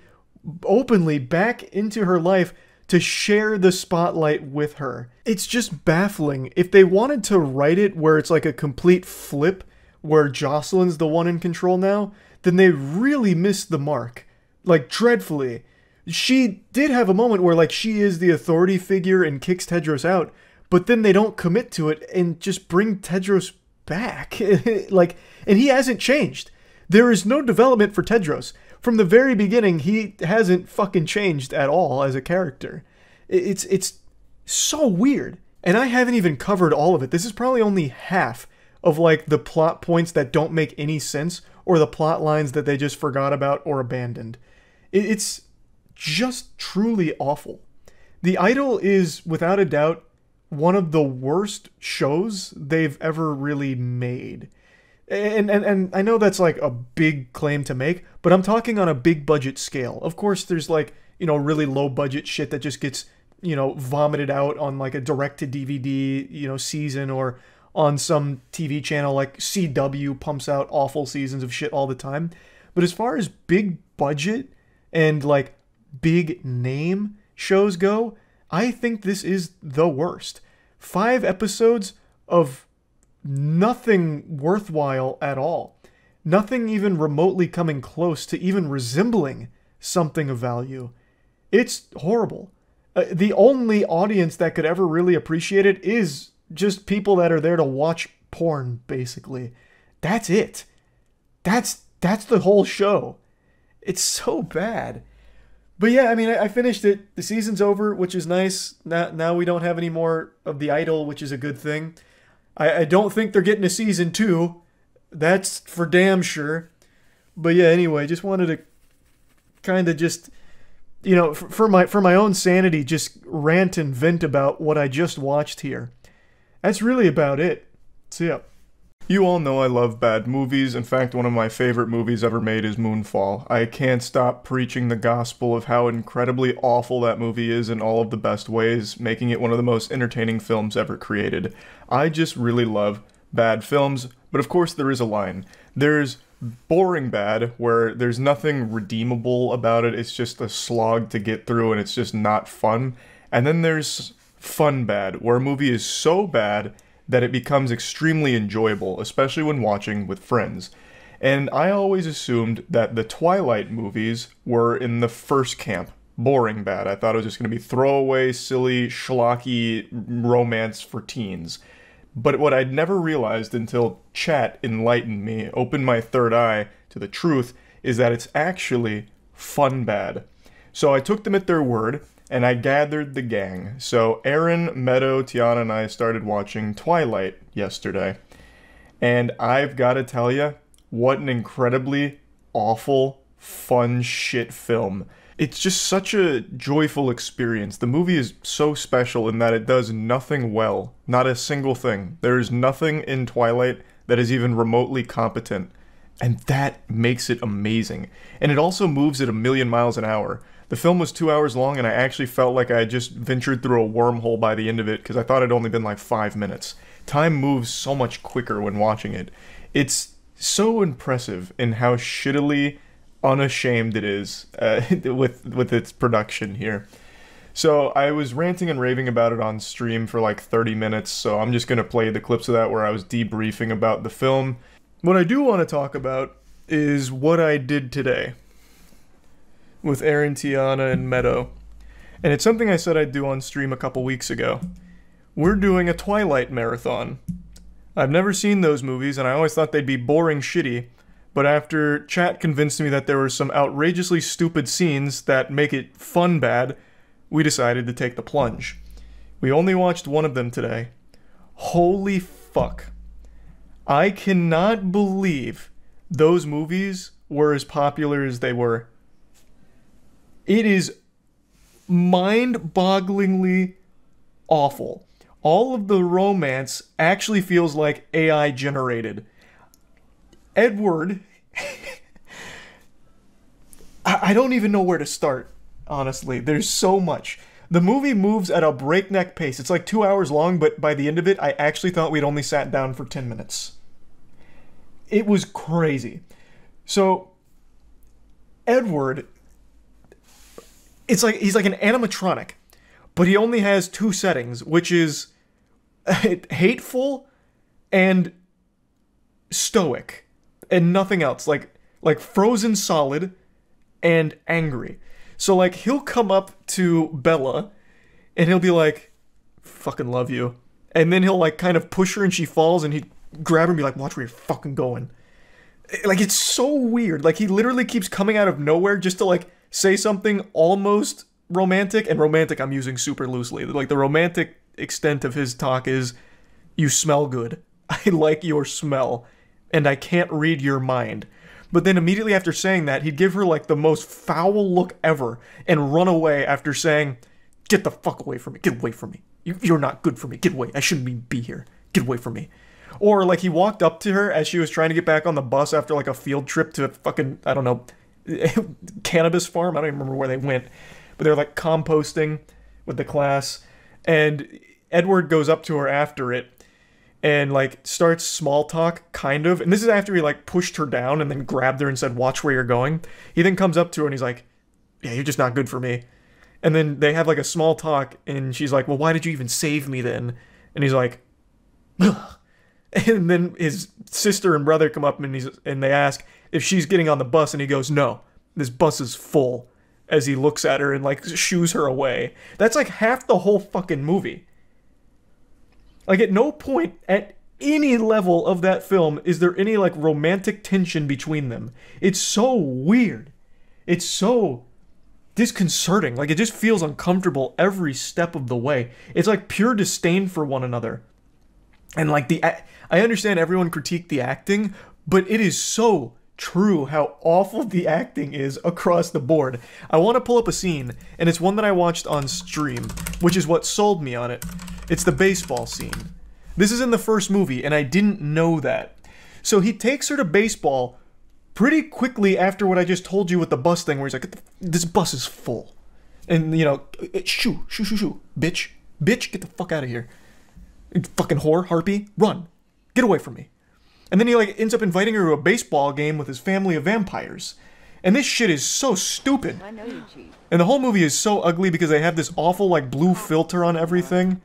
openly back into her life to share the spotlight with her. It's just baffling. If they wanted to write it where it's like a complete flip, where Jocelyn's the one in control now, then they really missed the mark. Like, dreadfully. She did have a moment where, like, she is the authority figure and kicks Tedros out, but then they don't commit to it and just bring Tedros back. Like, and he hasn't changed. There is no development for Tedros. From the very beginning, he hasn't fucking changed at all as a character. It's so weird. And I haven't even covered all of it. This is probably only half of, like, the plot points that don't make any sense or the plot lines that they just forgot about or abandoned. It's just truly awful. The Idol is, without a doubt, one of the worst shows they've ever really made. And I know that's like a big claim to make, but I'm talking on a big budget scale. Of course, there's like, really low budget shit that just gets, vomited out on like a direct to DVD, season, or on some TV channel like CW pumps out awful seasons of shit all the time. But as far as big budget and like big name shows go, I think this is the worst. 5 episodes of nothing worthwhile at all. Nothing even remotely coming close to even resembling something of value. It's horrible. The only audience that could ever really appreciate it is just people that are there to watch porn, basically. That's it. That's the whole show. It's so bad. But yeah, I mean, I finished it. The season's over, which is nice. Now we don't have any more of the idol, which is a good thing. I don't think they're getting a season 2. That's for damn sure. But yeah, anyway, just wanted to kind of just, you know, for my own sanity, just rant and vent about what I just watched here. That's really about it. So yeah. You all know I love bad movies. In fact, one of my favorite movies ever made is Moonfall. I can't stop preaching the gospel of how incredibly awful that movie is in all of the best ways, making it one of the most entertaining films ever created. I just really love bad films, but of course there is a line. There's boring bad, where there's nothing redeemable about it, it's just a slog to get through and it's just not fun. And then there's fun bad, where a movie is so bad that it becomes extremely enjoyable, especially when watching with friends. And I always assumed that the Twilight movies were in the first camp, boring bad. I thought it was just going to be throwaway, silly, schlocky romance for teens. But what I'd never realized until chat enlightened me, opened my third eye to the truth, is that it's actually fun bad. So I took them at their word, and I gathered the gang. So Aaron, Meadow, Tiana, and I started watching Twilight yesterday. And I've got to tell you, what an incredibly awful, fun shit film. It's just such a joyful experience. The movie is so special in that it does nothing well. Not a single thing. There is nothing in Twilight that is even remotely competent. And that makes it amazing. And it also moves at 1,000,000 miles an hour. The film was 2 hours long, and I actually felt like I had just ventured through a wormhole by the end of it, because I thought it'd only been like 5 minutes. Time moves so much quicker when watching it. It's so impressive in how shittily unashamed it is with its production here. So I was ranting and raving about it on stream for like 30 minutes, so I'm just going to play the clips of that where I was debriefing about the film. What I do want to talk about is what I did today with Aaron, Tiana, and Meadow. And it's something I said I'd do on stream a couple weeks ago. We're doing a Twilight marathon. I've never seen those movies, and I always thought they'd be boring shitty, but after chat convinced me that there were some outrageously stupid scenes that make it fun bad, we decided to take the plunge. We only watched one of them today. Holy fuck. I cannot believe those movies were as popular as they were. It is mind-bogglingly awful. All of the romance actually feels like AI generated. Edward, I don't even know where to start, honestly. There's so much. The movie moves at a breakneck pace. It's like 2 hours long, but by the end of it, I actually thought we'd only sat down for 10 minutes. It was crazy. So, Edward, it's like he's like an animatronic, but he only has 2 settings, which is hateful and stoic, and nothing else. Like frozen solid and angry. So like he'll come up to Bella and he'll be like, "Fucking love you," and then he'll like kind of push her and she falls, and he'd grab her and be like, "Watch where you're fucking going." Like, it's so weird. Like, he literally keeps coming out of nowhere just to like say something almost romantic, and romantic I'm using super loosely. Like, the romantic extent of his talk is, "You smell good. I like your smell, and I can't read your mind." But then immediately after saying that, he'd give her like the most foul look ever and run away after saying, "Get the fuck away from me. Get away from me. You're not good for me. Get away. I shouldn't be here. Get away from me." Or like he walked up to her as she was trying to get back on the bus after like a field trip to a fucking, I don't know, cannabis farm. I don't even remember where they went. But they're like composting with the class. And Edward goes up to her after it and like starts small talk, kind of. And this is after he like pushed her down and then grabbed her and said, "Watch where you're going." He then comes up to her and he's like, "Yeah, you're just not good for me." And then they have like a small talk and she's like, "Well, why did you even save me then?" And he's like, "Ugh." And then his sister and brother come up and they ask if she's getting on the bus, and he goes, "No, this bus is full," as he looks at her and like shoos her away. That's like half the whole fucking movie. Like, at no point any level of that film is there any like romantic tension between them. It's so weird. It's so disconcerting. Like, it just feels uncomfortable every step of the way. It's like pure disdain for one another. And like I understand everyone critiqued the acting, but it is so true how awful the acting is across the board. I want to pull up a scene, and it's one that I watched on stream, which is what sold me on it. It's the baseball scene. This is in the first movie, and I didn't know that. So he takes her to baseball pretty quickly after what I just told you with the bus thing, where he's like, this bus is full. And, you know, shoo, bitch, get the fuck out of here. Fucking whore, harpy, run. Get away from me. And then he, like, ends up inviting her to a baseball game with his family of vampires. And this shit is so stupid. I know you cheat. And the whole movie is so ugly because they have this awful, like, blue filter on everything.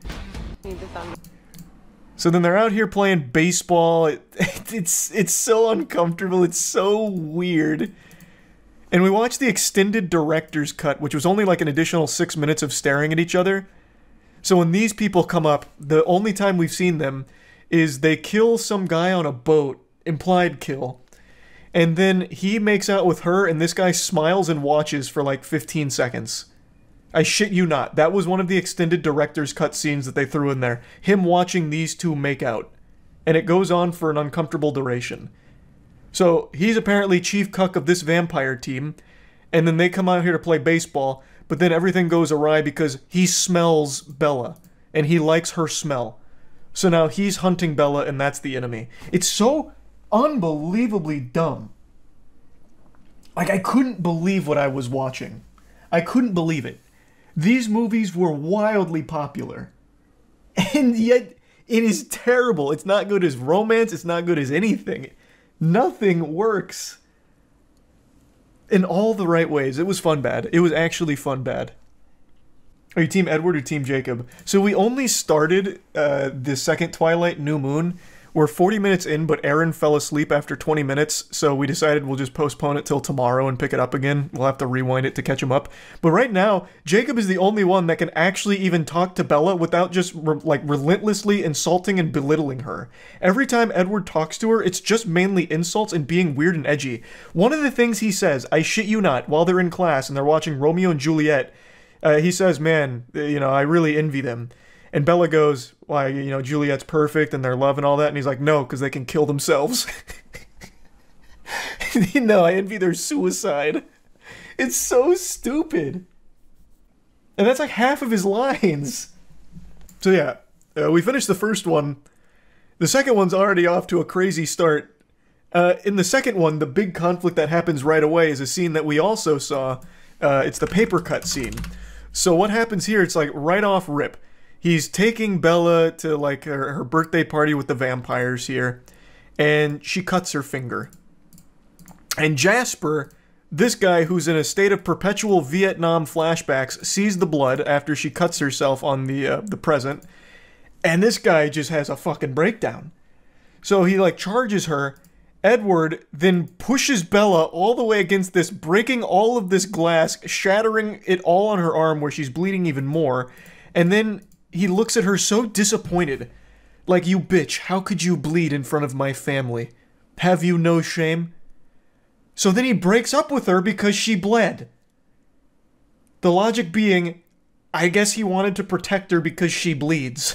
So then they're out here playing baseball. It's so uncomfortable. It's so weird. And we watched the extended director's cut, which was only like an additional 6 minutes of staring at each other. So when these people come up, the only time we've seen them is they kill some guy on a boat, implied kill. And then he makes out with her, and this guy smiles and watches for like 15 seconds. I shit you not. That was one of the extended director's cut scenes that they threw in there. Him watching these two make out. And it goes on for an uncomfortable duration. So, he's apparently chief cuck of this vampire team. And then they come out here to play baseball. But then everything goes awry because he smells Bella. And he likes her smell. So now he's hunting Bella, and that's the enemy. It's so unbelievably dumb. Like, I couldn't believe what I was watching. I couldn't believe it. These movies were wildly popular. And yet, it is terrible. It's not good as romance. It's not good as anything. Nothing works. In all the right ways. It was fun bad. It was actually fun bad. Are you Team Edward or Team Jacob? So we only started the second Twilight New Moon. We're 40 minutes in, but Aaron fell asleep after 20 minutes, so we decided we'll just postpone it till tomorrow and pick it up again. We'll have to rewind it to catch him up. But right now, Jacob is the only one that can actually even talk to Bella without just, relentlessly insulting and belittling her. Every time Edward talks to her, it's just mainly insults and being weird and edgy. One of the things he says, I shit you not, while they're in class and they're watching Romeo and Juliet, he says, man, you know, I really envy them. And Bella goes, why, you know, Juliet's perfect and their love and all that. And he's like, no, because they can kill themselves. No, I envy their suicide. It's so stupid. And that's like half of his lines. So yeah, we finished the first one. The second one's already off to a crazy start. In the second one, the big conflict that happens right away is a scene that we also saw. It's the paper cut scene. So what happens here, it's like right off rip. He's taking Bella to, like, her birthday party with the vampires here, and she cuts her finger. And Jasper, this guy who's in a state of perpetual Vietnam flashbacks, sees the blood after she cuts herself on the present, and this guy just has a fucking breakdown. So he, like, charges her. Edward then pushes Bella all the way against this, breaking all of this glass, shattering it all on her arm where she's bleeding even more, and then he looks at her so disappointed. Like, you bitch, how could you bleed in front of my family? Have you no shame? So then he breaks up with her because she bled. The logic being, I guess he wanted to protect her because she bleeds.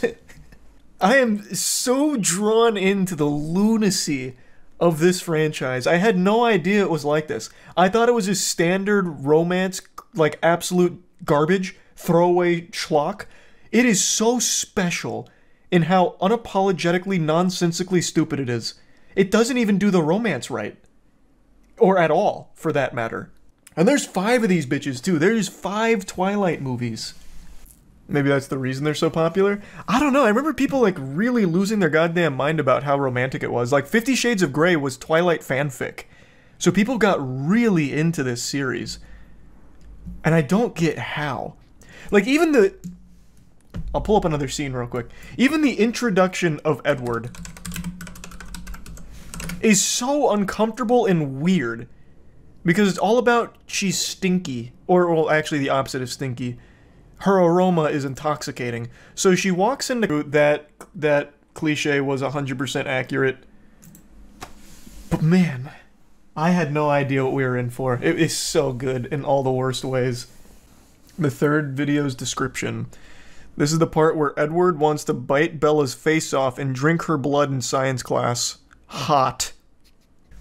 I am so drawn into the lunacy of this franchise. I had no idea it was like this. I thought it was a standard romance, like absolute garbage, throwaway schlock. It is so special in how unapologetically, nonsensically stupid it is. It doesn't even do the romance right. Or at all, for that matter. And there's 5 of these bitches, too. There's 5 Twilight movies. Maybe that's the reason they're so popular? I don't know. I remember people, like, really losing their goddamn mind about how romantic it was. Like, 50 Shades of Grey was Twilight fanfic. So people got really into this series. And I don't get how. Like, even the... I'll pull up another scene real quick. Even the introduction of Edward is so uncomfortable and weird. Because it's all about she's stinky. Or, well, actually the opposite of stinky. Her aroma is intoxicating. So she walks into that cliche was 100% accurate. But man, I had no idea what we were in for. It is so good in all the worst ways. The third video's description. This is the part where Edward wants to bite Bella's face off and drink her blood in science class. Hot.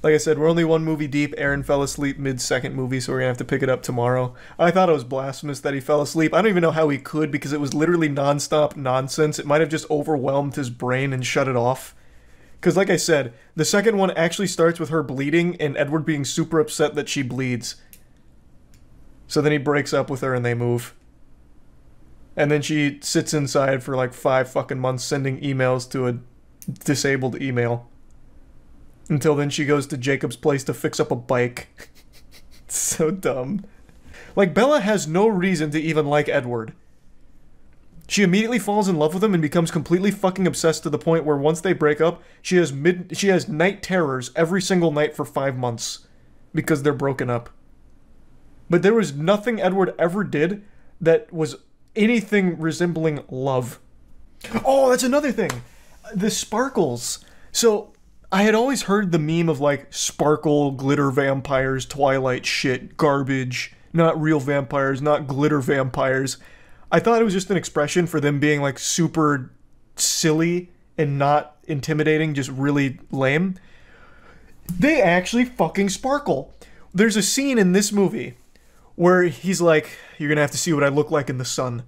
Like I said, we're only one movie deep. Aaron fell asleep mid-second movie, so we're gonna have to pick it up tomorrow. I thought it was blasphemous that he fell asleep. I don't even know how he could, because it was literally non-stop nonsense. It might have just overwhelmed his brain and shut it off. Because like I said, the second one actually starts with her bleeding and Edward being super upset that she bleeds. So then he breaks up with her and they move. And then she sits inside for like 5 fucking months sending emails to a disabled email. Until then she goes to Jacob's place to fix up a bike. It's so dumb. Like, Bella has no reason to even like Edward. She immediately falls in love with him and becomes completely fucking obsessed to the point where once they break up, she has night terrors every single night for 5 months. Because they're broken up. But there was nothing Edward ever did that was anything resembling love. Oh, that's another thing! The sparkles. So, I had always heard the meme of like sparkle, glitter vampires, Twilight shit, garbage, not real vampires, not glitter vampires. I thought it was just an expression for them being like super silly and not intimidating, just really lame. They actually fucking sparkle. There's a scene in this movie where he's like, you're gonna have to see what I look like in the sun.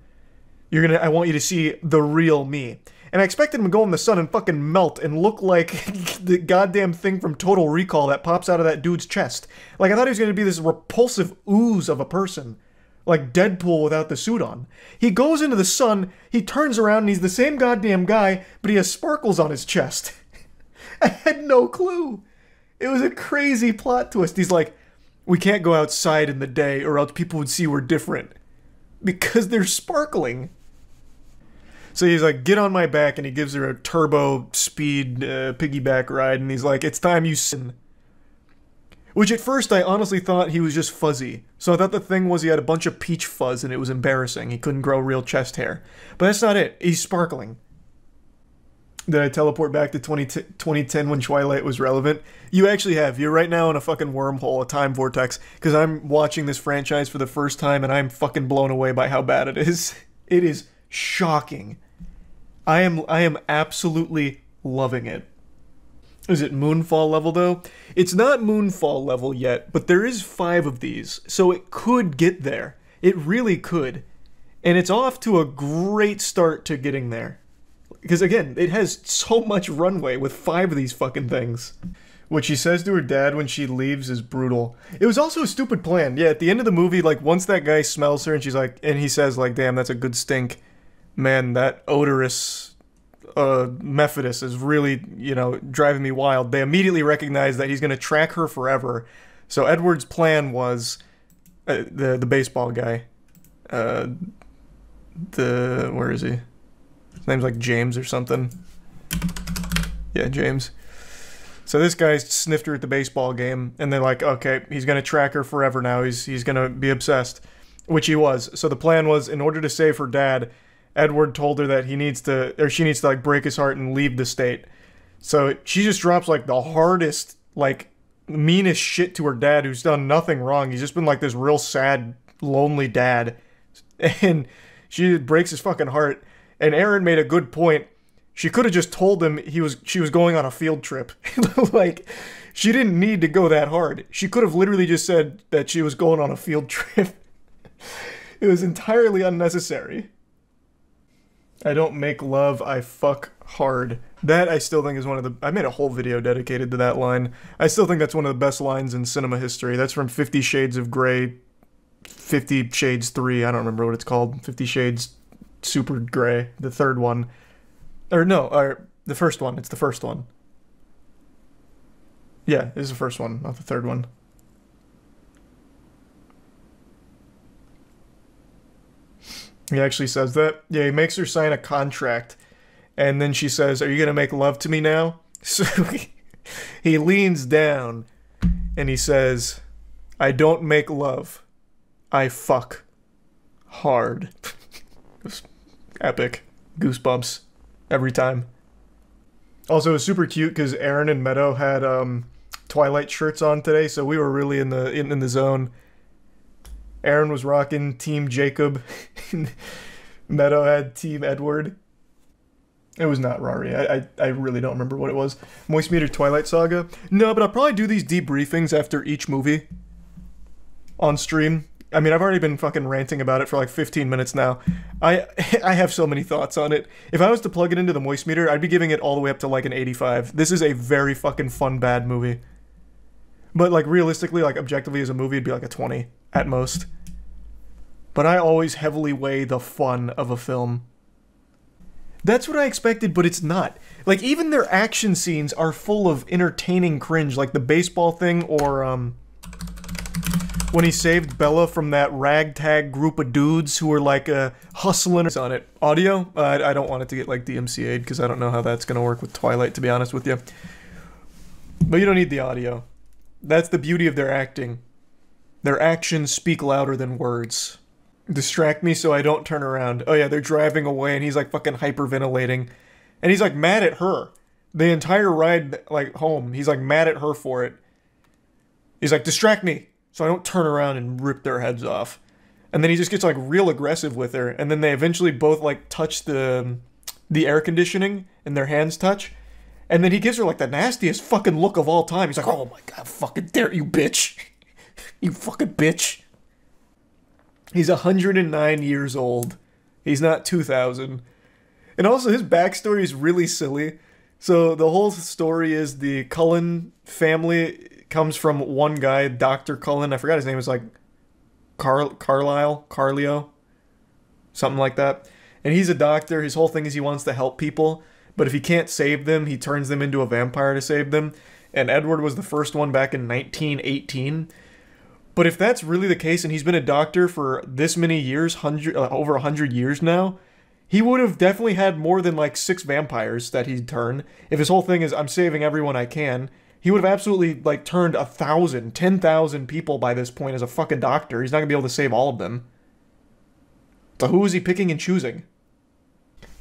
I want you to see the real me. And I expected him to go in the sun and fucking melt and look like the goddamn thing from Total Recall that pops out of that dude's chest. Like, I thought he was going to be this repulsive ooze of a person. Like Deadpool without the suit on. He goes into the sun, he turns around and he's the same goddamn guy, but he has sparkles on his chest. I had no clue. It was a crazy plot twist. He's like, we can't go outside in the day or else people would see we're different. Because they're sparkling. So he's like, get on my back, and he gives her a turbo speed piggyback ride, and he's like, it's time you sin. Which at first I honestly thought he was just fuzzy. So I thought the thing was he had a bunch of peach fuzz and it was embarrassing. He couldn't grow real chest hair. But that's not it. He's sparkling. Did I teleport back to 2010 when Twilight was relevant? You actually have. You're right now in a fucking wormhole, a time vortex. Because I'm watching this franchise for the first time and I'm fucking blown away by how bad it is. It is shocking. I am absolutely loving it. Is it Moonfall level though? It's not Moonfall level yet, but there is 5 of these, so it could get there. It really could. And it's off to a great start to getting there. Because again, it has so much runway with 5 of these fucking things. What she says to her dad when she leaves is brutal. It was also a stupid plan. Yeah, at the end of the movie, like, once that guy smells her and she's like, and he says like, damn, that's a good stink. Man, that odorous Methodist is really, you know, driving me wild. They immediately recognize that he's going to track her forever. So Edward's plan was the baseball guy. Where is he? His name's like James or something. Yeah, James. So this guy sniffed her at the baseball game, and they're like, okay, he's going to track her forever now. He's going to be obsessed, which he was. So the plan was, in order to save her dad, Edward told her that she needs to like break his heart and leave the state. So she just drops like the hardest, like meanest shit to her dad, who's done nothing wrong. He's just been like this real sad, lonely dad. And she breaks his fucking heart. And Aaron made a good point. She could have just told him she was going on a field trip. Like, she didn't need to go that hard. She could have literally just said that she was going on a field trip. It was entirely unnecessary. I don't make love, I fuck hard. That I still think is one of the... I made a whole video dedicated to that line. I still think that's one of the best lines in cinema history. That's from 50 Shades of Grey, 50 Shades 3, I don't remember what it's called. 50 Shades Super Grey, the third one. Or no, the first one. It's the first one. Yeah, it is the first one, not the third one. He actually says that. Yeah, he makes her sign a contract. And then she says, are you going to make love to me now? So he leans down and he says, I don't make love. I fuck hard. It was epic. Goosebumps. Every time. Also, it was super cute because Aaron and Meadow had Twilight shirts on today, so we were really in the zone. Aaron was rocking Team Jacob. Meadow had Team Edward. It was not Rari. I really don't remember what it was. Moist Meter Twilight Saga? No, but I'll probably do these debriefings after each movie on stream. I mean, I've already been fucking ranting about it for like 15 minutes now. I have so many thoughts on it. If I was to plug it into the Moist Meter, I'd be giving it all the way up to like an 85. This is a very fucking fun, bad movie. But like realistically, like objectively as a movie, it'd be like a 20 at most. But I always heavily weigh the fun of a film. That's what I expected, but it's not. Like, even their action scenes are full of entertaining cringe, like the baseball thing, or, when he saved Bella from that ragtag group of dudes who were, like, hustling on it. Audio? I don't want it to get, like, DMCA'd, because I don't know how that's gonna work with Twilight, to be honest with you. But you don't need the audio. That's the beauty of their acting. Their actions speak louder than words. Distract me so I don't turn around. Oh yeah, they're driving away and he's like fucking hyperventilating. And he's like mad at her. The entire ride, like, home, he's like mad at her for it. He's like, distract me so I don't turn around and rip their heads off. And then he just gets like real aggressive with her. And then they eventually both like touch the air conditioning and their hands touch. And then he gives her like the nastiest fucking look of all time. He's like, oh my god, fucking dare you, bitch. You fucking bitch. He's 109 years old. He's not 2,000. And also, his backstory is really silly. So, the whole story is the Cullen family comes from one guy, Dr. Cullen. I forgot his name. It's like Carlio. Something like that. And he's a doctor. His whole thing is he wants to help people. But if he can't save them, he turns them into a vampire to save them. And Edward was the first one back in 1918. But if that's really the case, and he's been a doctor for this many years, over 100 years now, he would have definitely had more than like 6 vampires that he'd turn. If his whole thing is, I'm saving everyone I can, he would have absolutely like turned 1,000, 10,000 people by this point as a fucking doctor. He's not gonna be able to save all of them. So who is he picking and choosing?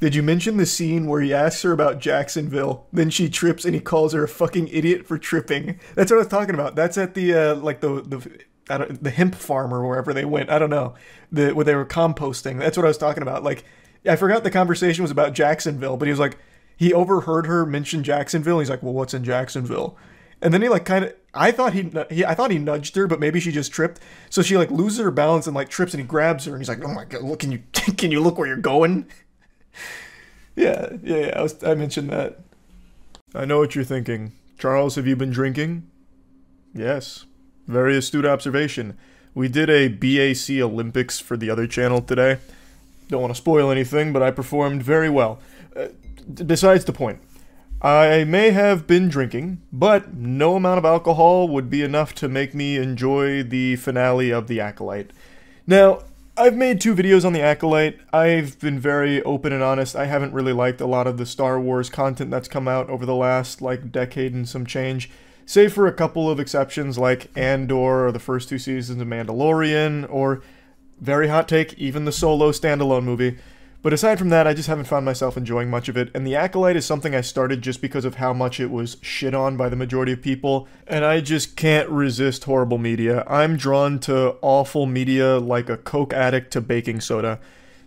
Did you mention the scene where he asks her about Jacksonville, then she trips and he calls her a fucking idiot for tripping? That's what I was talking about. That's at the, like the hemp farm or wherever they went. I don't know. Where they were composting. That's what I was talking about. Like, I forgot the conversation was about Jacksonville, but he was like, he overheard her mention Jacksonville. He's like, well, what's in Jacksonville? And then he like kind of, I thought he nudged her, but maybe she just tripped. So she like loses her balance and like trips, and he grabs her and he's like, oh my god, look, can you look where you're going? Yeah. I mentioned that. I know what you're thinking. Charles, have you been drinking? Yes. Very astute observation. We did a BAC Olympics for the other channel today. Don't want to spoil anything, but I performed very well. Besides the point. I may have been drinking, but no amount of alcohol would be enough to make me enjoy the finale of The Acolyte. Now, I've made 2 videos on The Acolyte. I've been very open and honest. I haven't really liked a lot of the Star Wars content that's come out over the last, like, decade and some change. Save for a couple of exceptions like Andor or the first 2 seasons of Mandalorian, or, very hot take, even the Solo standalone movie. But aside from that, I just haven't found myself enjoying much of it, and The Acolyte is something I started just because of how much it was shit on by the majority of people, and I just can't resist horrible media. I'm drawn to awful media like a Coke addict to baking soda.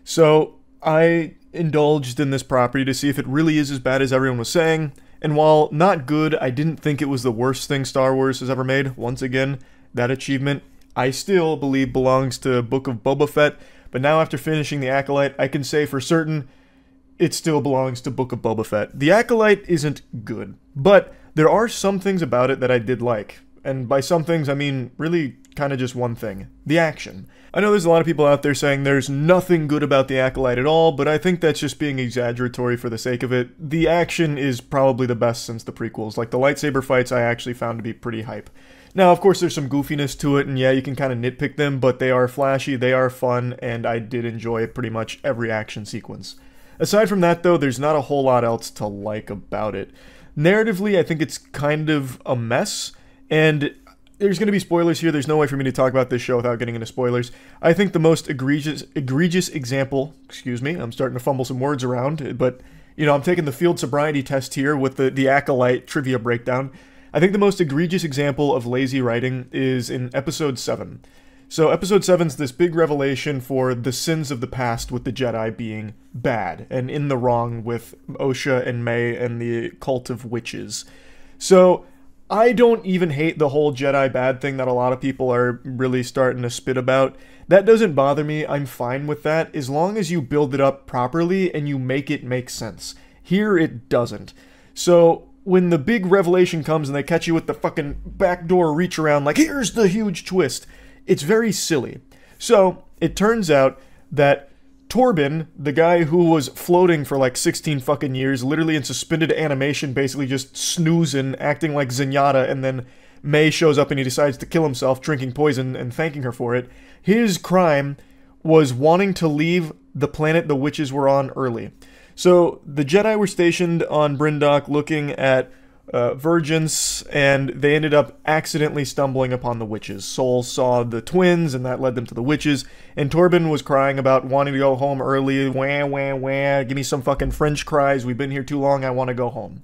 So, I indulged in this property to see if it really is as bad as everyone was saying. And while not good, I didn't think it was the worst thing Star Wars has ever made. Once again, that achievement, I still believe belongs to Book of Boba Fett. But now after finishing The Acolyte, I can say for certain, it still belongs to Book of Boba Fett. The Acolyte isn't good, but there are some things about it that I did like. And by some things, I mean really kind of just one thing. The action. I know there's a lot of people out there saying there's nothing good about The Acolyte at all, but I think that's just being exaggeratory for the sake of it. The action is probably the best since the prequels. Like, the lightsaber fights I actually found to be pretty hype. Now, of course, there's some goofiness to it, and yeah, you can kind of nitpick them, but they are flashy, they are fun, and I did enjoy pretty much every action sequence. Aside from that, though, there's not a whole lot else to like about it. Narratively, I think it's kind of a mess, and there's going to be spoilers here. There's no way for me to talk about this show without getting into spoilers. I think the most egregious example, excuse me, I'm starting to fumble some words around, but You know, I'm taking the field sobriety test here with the Acolyte trivia breakdown. I think the most egregious example of lazy writing is in episode 7. So episode 7's this big revelation for the sins of the past, with the Jedi being bad and in the wrong with Osha and May and the cult of witches. So I don't even hate the whole Jedi bad thing that a lot of people are really starting to spit about. That doesn't bother me. I'm fine with that as long as you build it up properly and you make it make sense. Here it doesn't. So when the big revelation comes and they catch you with the fucking backdoor reach around like, here's the huge twist, it's very silly. So it turns out that Torben, the guy who was floating for like 16 fucking years, literally in suspended animation, basically just snoozing, acting like Zenyatta, and then May shows up and he decides to kill himself, drinking poison and thanking her for it. His crime was wanting to leave the planet the witches were on early. So the Jedi were stationed on Bryndock looking at virgins, and they ended up accidentally stumbling upon the witches. Sol saw the twins, and that led them to the witches, and Torben was crying about wanting to go home early. Wah, wah, wah, give me some fucking French cries, we've been here too long, I want to go home.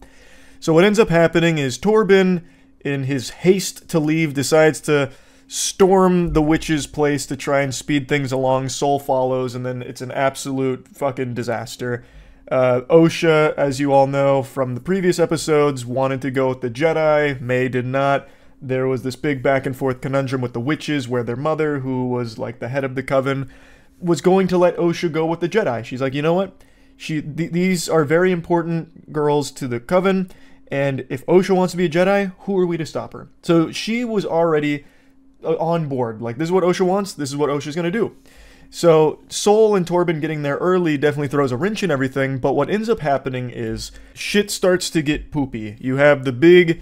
So what ends up happening is Torben, in his haste to leave, decides to storm the witch's place to try and speed things along. Sol follows, and then it's an absolute fucking disaster. Osha, as you all know from the previous episodes, wanted to go with the Jedi. May did not. There was this big back and forth conundrum with the witches where their mother, who was like the head of the coven, was going to let Osha go with the Jedi. She's like, you know what? These are very important girls to the coven, and if Osha wants to be a Jedi, who are we to stop her? So she was already on board. Like, this is what Osha wants, this is what Osha's gonna do. So Sol and Torben getting there early definitely throws a wrench in everything, but what ends up happening is shit starts to get poopy. You have the big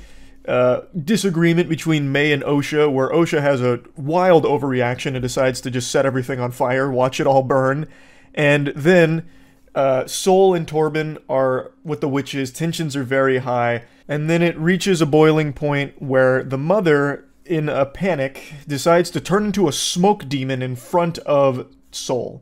disagreement between May and Osha, where Osha has a wild overreaction and decides to just set everything on fire, watch it all burn, and then Sol and Torben are with the witches, tensions are very high, and then it reaches a boiling point where the mother, in a panic, decides to turn into a smoke demon in front of Sol.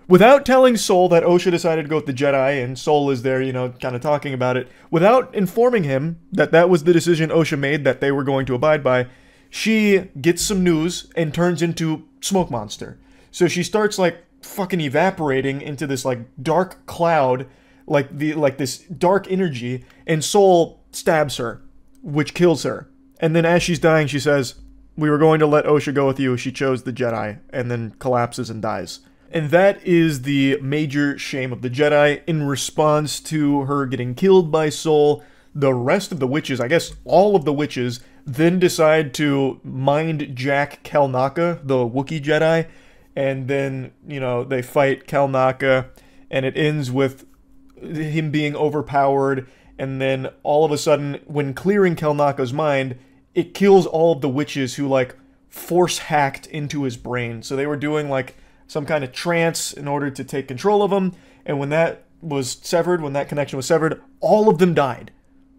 Without telling Sol that Osha decided to go with the Jedi, and Sol is there, you know, kind of talking about it, without informing him that that was the decision Osha made that they were going to abide by, she gets some news and turns into Smoke Monster. So she starts, like, fucking evaporating into this, like, dark cloud, like this dark energy, and Sol stabs her, which kills her. And then as she's dying, she says, we were going to let Osha go with you, she chose the Jedi, and then collapses and dies. And that is the major shame of the Jedi. In response to her getting killed by Sol, the rest of the witches, I guess all of the witches, then decide to mind Jack Kelnaka, the Wookiee Jedi, and then, you know, they fight Kelnaka, and it ends with him being overpowered, and then all of a sudden, when clearing Kelnaka's mind, it kills all of the witches who, like, force-hacked into his brain. So they were doing, like, some kind of trance in order to take control of him, and when that was severed, when that connection was severed, all of them died.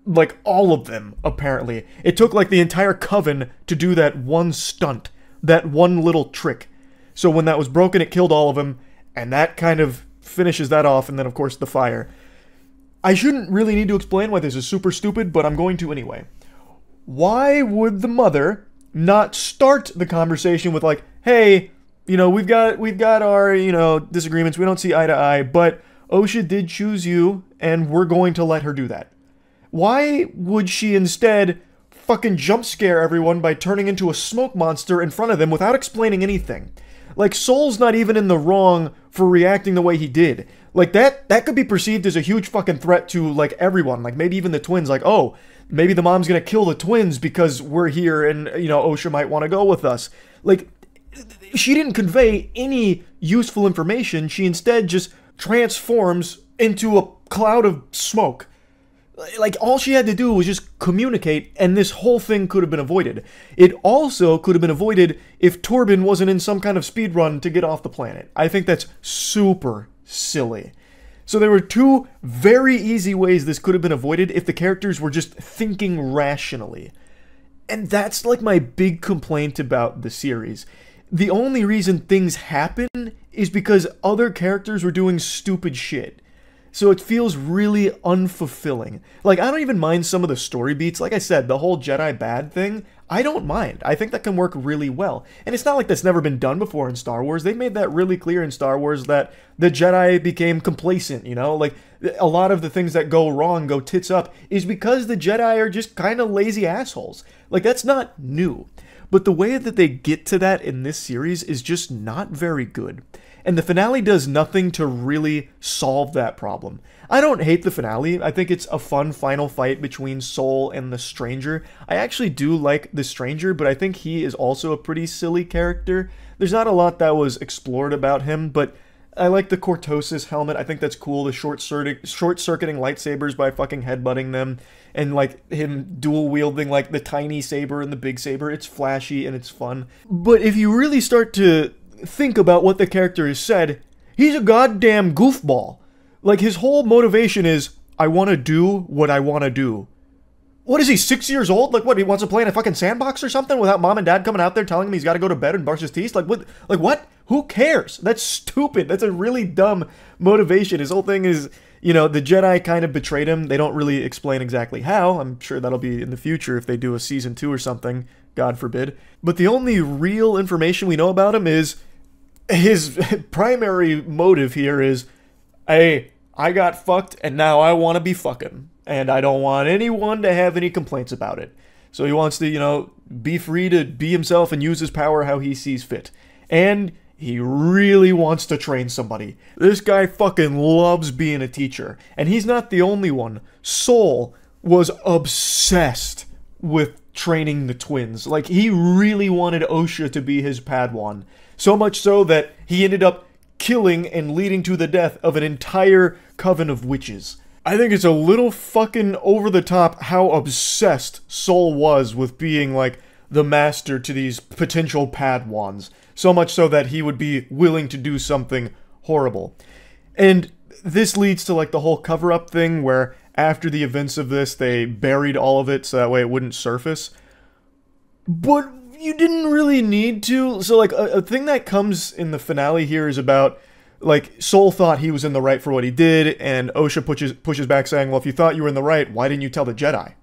Like, all of them, apparently. It took, like, the entire coven to do that one stunt, that one little trick. So when that was broken, it killed all of them, and that kind of finishes that off, and then, of course, the fire. I shouldn't really need to explain why this is super stupid, but I'm going to anyway. Why would the mother not start the conversation with, like, hey, you know, we've got our, you know, disagreements, we don't see eye to eye, but Osha did choose you, and we're going to let her do that. Why would she instead fucking jump scare everyone by turning into a smoke monster in front of them without explaining anything? Like, Sol's not even in the wrong for reacting the way he did. Like, that could be perceived as a huge fucking threat to, like, everyone. Like, maybe even the twins. Like, oh, maybe the mom's gonna kill the twins because we're here and, you know, Osha might want to go with us. Like, she didn't convey any useful information. She instead just transforms into a cloud of smoke. Like, all she had to do was just communicate, and this whole thing could have been avoided. It also could have been avoided if Torben wasn't in some kind of speed run to get off the planet. I think that's super silly. So there were two very easy ways this could have been avoided if the characters were just thinking rationally. And that's, like, my big complaint about the series. The only reason things happen is because other characters were doing stupid shit. So it feels really unfulfilling. Like, I don't even mind some of the story beats. Like I said, the whole Jedi bad thing, I don't mind. I think that can work really well. And it's not like that's never been done before in Star Wars. They made that really clear in Star Wars that the Jedi became complacent, you know? Like, a lot of the things that go wrong, go tits up, is because the Jedi are just kind of lazy assholes. Like, that's not new. But the way that they get to that in this series is just not very good. And the finale does nothing to really solve that problem. I don't hate the finale. I think it's a fun final fight between Soul and the Stranger. I actually do like the Stranger, but I think he is also a pretty silly character. There's not a lot that was explored about him, but I like the Cortosis helmet. I think that's cool. The short-circuiting lightsabers by fucking headbutting them. And, like, him dual-wielding, like, the tiny saber and the big saber. It's flashy and it's fun. But if you really start to think about what the character has said, he's a goddamn goofball. Like, his whole motivation is, I want to do what I want to do. What is he, 6 years old? Like, what, he wants to play in a fucking sandbox or something without mom and dad coming out there telling him he's got to go to bed and brush his teeth? Like, what? Like, what? Who cares? That's stupid. That's a really dumb motivation. His whole thing is, you know, the Jedi kind of betrayed him. They don't really explain exactly how. I'm sure that'll be in the future if they do a season 2 or something. God forbid. But the only real information we know about him is his primary motive here is, hey, I got fucked and now I want to be fucking. And I don't want anyone to have any complaints about it. So he wants to, you know, be free to be himself and use his power how he sees fit. And he really wants to train somebody. This guy fucking loves being a teacher. And he's not the only one. Soul was obsessed with training the twins. Like, he really wanted Osha to be his Padawan. So much so that he ended up killing and leading to the death of an entire coven of witches. I think it's a little fucking over the top how obsessed Soul was with being, like, the master to these potential Padawans. So much so that he would be willing to do something horrible. And this leads to, like, the whole cover-up thing where after the events of this, they buried all of it so that way it wouldn't surface. But you didn't really need to. So, like, a thing that comes in the finale here is about, like, Soul thought he was in the right for what he did, and Osha pushes back saying, well, if you thought you were in the right, why didn't you tell the Jedi?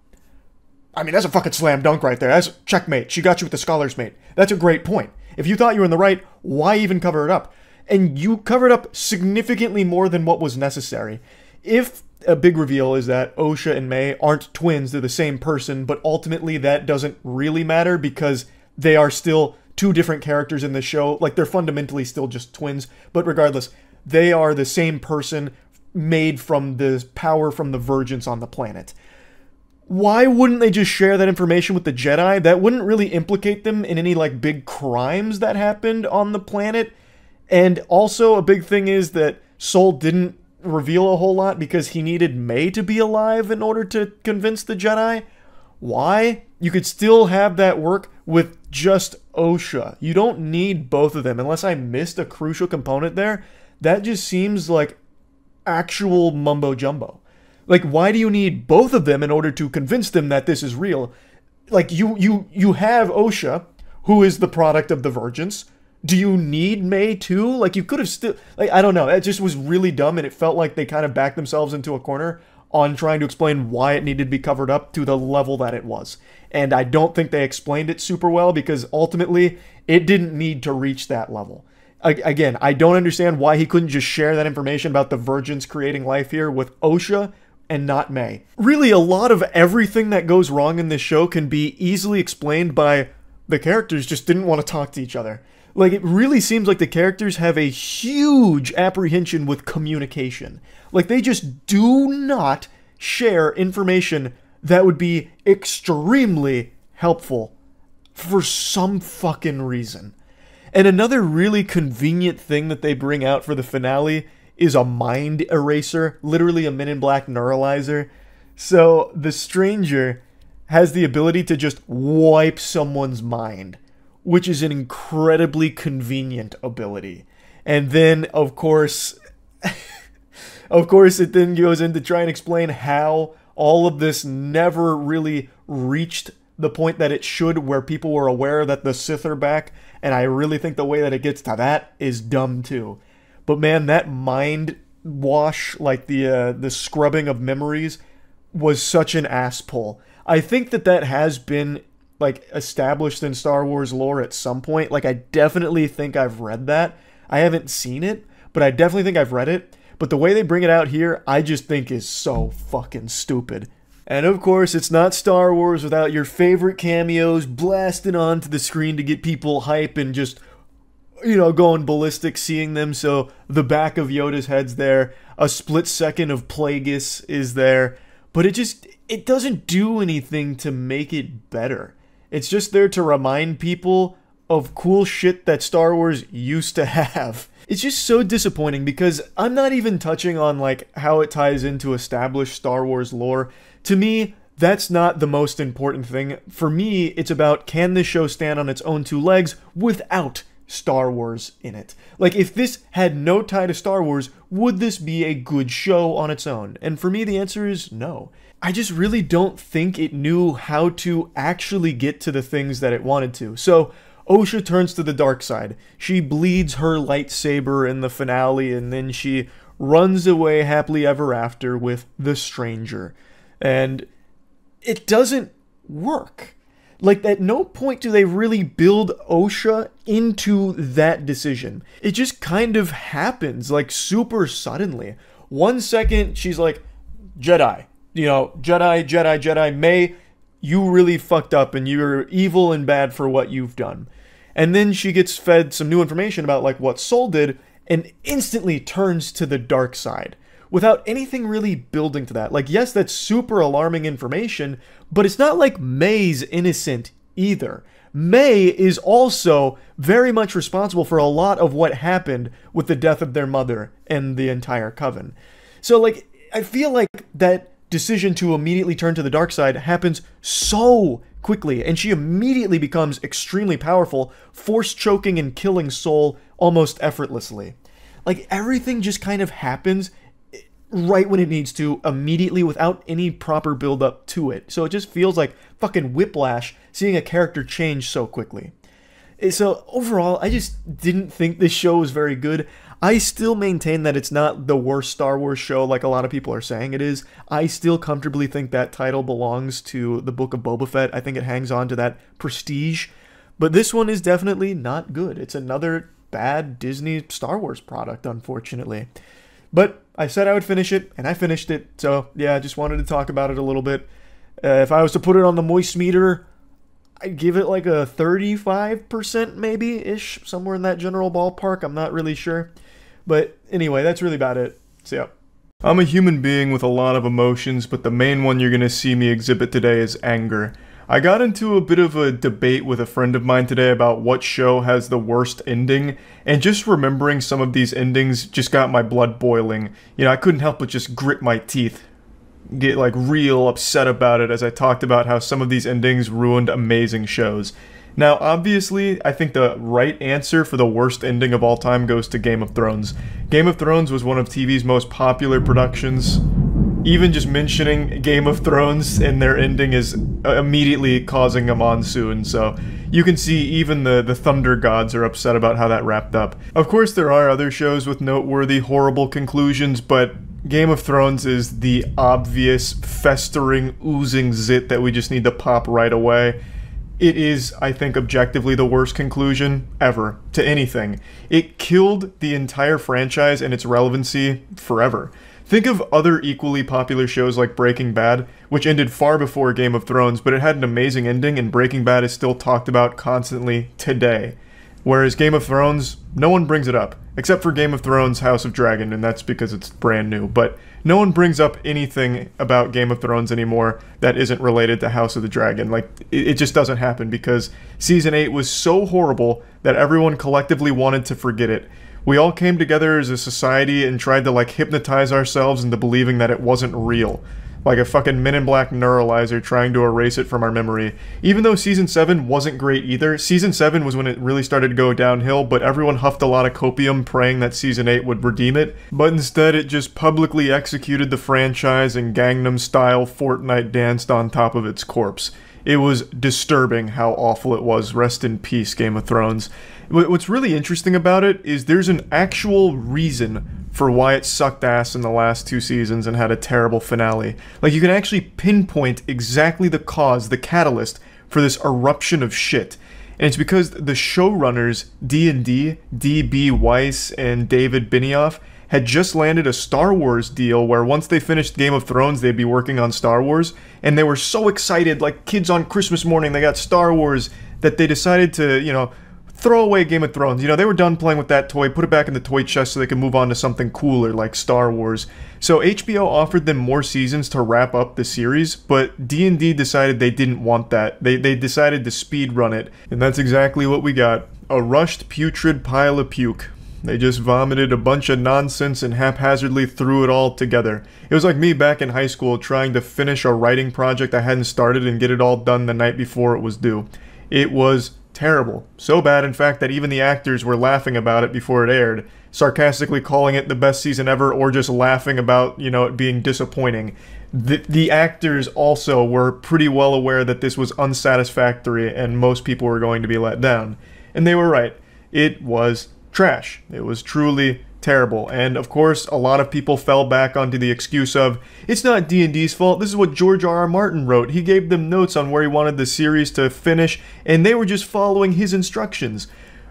I mean, that's a fucking slam dunk right there. That's checkmate. She got you with the scholar's mate. That's a great point. If you thought you were in the right, why even cover it up? And you covered up significantly more than what was necessary. If a big reveal is that Osha and May aren't twins, they're the same person, but ultimately that doesn't really matter because they are still two different characters in the show. Like, they're fundamentally still just twins, but regardless, they are the same person made from the power from the Virgins on the planet. Why wouldn't they just share that information with the Jedi? That wouldn't really implicate them in any, like, big crimes that happened on the planet. And also, a big thing is that Soul didn't reveal a whole lot because he needed May to be alive in order to convince the Jedi. Why? You could still have that work with just Osha. You don't need both of them, unless I missed a crucial component there. That just seems like actual mumbo-jumbo. Like, why do you need both of them in order to convince them that this is real? Like, you have Osha, who is the product of the Virgins. Do you need May too? Like, you could have still... Like, I don't know. It just was really dumb, and it felt like they kind of backed themselves into a corner on trying to explain why it needed to be covered up to the level that it was. And I don't think they explained it super well, because ultimately, it didn't need to reach that level. Again, I don't understand why he couldn't just share that information about the Virgins creating life here with Osha and not May. Really, a lot of everything that goes wrong in this show can be easily explained by the characters just didn't want to talk to each other. Like, it really seems like the characters have a huge apprehension with communication. Like, they just do not share information that would be extremely helpful for some fucking reason. And another really convenient thing that they bring out for the finale is a mind eraser, literally a Men in Black neuralizer. So the Stranger has the ability to just wipe someone's mind, which is an incredibly convenient ability. And then, of course, it then goes in to try and explain how all of this never really reached the point that it should, where people were aware that the Sith are back. And I really think the way that it gets to that is dumb too. But man, that mind wash, like the scrubbing of memories, was such an ass pull. I think that has been like established in Star Wars lore at some point. Like I definitely think I've read that. I haven't seen it, but I definitely think I've read it. But the way they bring it out here, I just think is so fucking stupid. And of course, it's not Star Wars without your favorite cameos blasting onto the screen to get people hype and just, you know, going ballistic seeing them. So the back of Yoda's head's there. A split second of Plagueis is there. But it doesn't do anything to make it better. It's just there to remind people of cool shit that Star Wars used to have. It's just so disappointing because I'm not even touching on like how it ties into established Star Wars lore. To me, that's not the most important thing. For me, it's about, can this show stand on its own two legs without Star Wars in it? Like, if this had no tie to Star Wars, would this be a good show on its own? And for me, the answer is no. I just really don't think it knew how to actually get to the things that it wanted to. So, Osha turns to the dark side. She bleeds her lightsaber in the finale, and then she runs away happily ever after with the stranger. And it doesn't work. Like, at no point do they really build Osha into that decision. It just kind of happens, like, super suddenly. 1 second, she's like, Jedi. You know, Jedi, May, you really fucked up and you're evil and bad for what you've done. And then she gets fed some new information about, like, what Soul did and instantly turns to the dark side. Without anything really building to that. Like, yes, that's super alarming information, but it's not like May's innocent either. May is also very much responsible for a lot of what happened with the death of their mother and the entire coven. So, like, I feel like that decision to immediately turn to the dark side happens so quickly, and she immediately becomes extremely powerful, force choking and killing Soul almost effortlessly. Like, everything just kind of happens right when it needs to, immediately, without any proper build-up to it. So it just feels like fucking whiplash seeing a character change so quickly. So overall, I just didn't think this show was very good. I still maintain that it's not the worst Star Wars show like a lot of people are saying it is. I still comfortably think that title belongs to the Book of Boba Fett. I think it hangs on to that prestige. But this one is definitely not good. It's another bad Disney Star Wars product, unfortunately. But I said I would finish it, and I finished it. So, yeah, I just wanted to talk about it a little bit. If I was to put it on the moist meter, I'd give it like a 35% maybe-ish, somewhere in that general ballpark. I'm not really sure. But anyway, that's really about it. So, yeah. I'm a human being with a lot of emotions, but the main one you're going to see me exhibit today is anger. I got into a bit of a debate with a friend of mine today about what show has the worst ending, and just remembering some of these endings just got my blood boiling. You know, I couldn't help but just grit my teeth, get like real upset about it as I talked about how some of these endings ruined amazing shows. Now, obviously, I think the right answer for the worst ending of all time goes to Game of Thrones. Game of Thrones was one of TV's most popular productions. Even just mentioning Game of Thrones and their ending is immediately causing a monsoon, so you can see even the Thunder Gods are upset about how that wrapped up. Of course, there are other shows with noteworthy, horrible conclusions, but Game of Thrones is the obvious, festering, oozing zit that we just need to pop right away. It is, I think, objectively the worst conclusion ever to anything. It killed the entire franchise and its relevancy forever. Think of other equally popular shows like Breaking Bad, which ended far before Game of Thrones, but it had an amazing ending, and Breaking Bad is still talked about constantly today. Whereas Game of Thrones, no one brings it up, except for Game of Thrones House of Dragon, and that's because it's brand new, but no one brings up anything about Game of Thrones anymore that isn't related to House of the Dragon. Like, it just doesn't happen because Season 8 was so horrible that everyone collectively wanted to forget it. We all came together as a society and tried to, like, hypnotize ourselves into believing that it wasn't real. Like a fucking Men in Black neuralizer trying to erase it from our memory. Even though Season 7 wasn't great either, Season 7 was when it really started to go downhill, but everyone huffed a lot of copium praying that Season 8 would redeem it. But instead it just publicly executed the franchise and Gangnam Style Fortnite danced on top of its corpse. It was disturbing how awful it was. Rest in peace, Game of Thrones. What's really interesting about it is there's an actual reason for why it sucked ass in the last 2 seasons and had a terrible finale. Like, you can actually pinpoint exactly the cause, the catalyst, for this eruption of shit. And it's because the showrunners, D&D, D.B. Weiss and David Benioff, had just landed a Star Wars deal where once they finished Game of Thrones, they'd be working on Star Wars. And they were so excited, like kids on Christmas morning, they got Star Wars, that they decided to, you know, throw away Game of Thrones. You know, they were done playing with that toy, put it back in the toy chest so they could move on to something cooler like Star Wars. So HBO offered them more seasons to wrap up the series, but D&D decided they didn't want that. They decided to speed run it, and that's exactly what we got. A rushed, putrid pile of puke. They just vomited a bunch of nonsense and haphazardly threw it all together. It was like me back in high school trying to finish a writing project I hadn't started and get it all done the night before it was due. It was terrible. So bad, in fact, that even the actors were laughing about it before it aired, sarcastically calling it the best season ever, or just laughing about, you know, it being disappointing. The actors also were pretty well aware that this was unsatisfactory and most people were going to be let down. And they were right. It was trash. It was truly terrible. And of course, a lot of people fell back onto the excuse of, it's not D&D's fault, this is what George R.R. Martin wrote. He gave them notes on where he wanted the series to finish, and they were just following his instructions.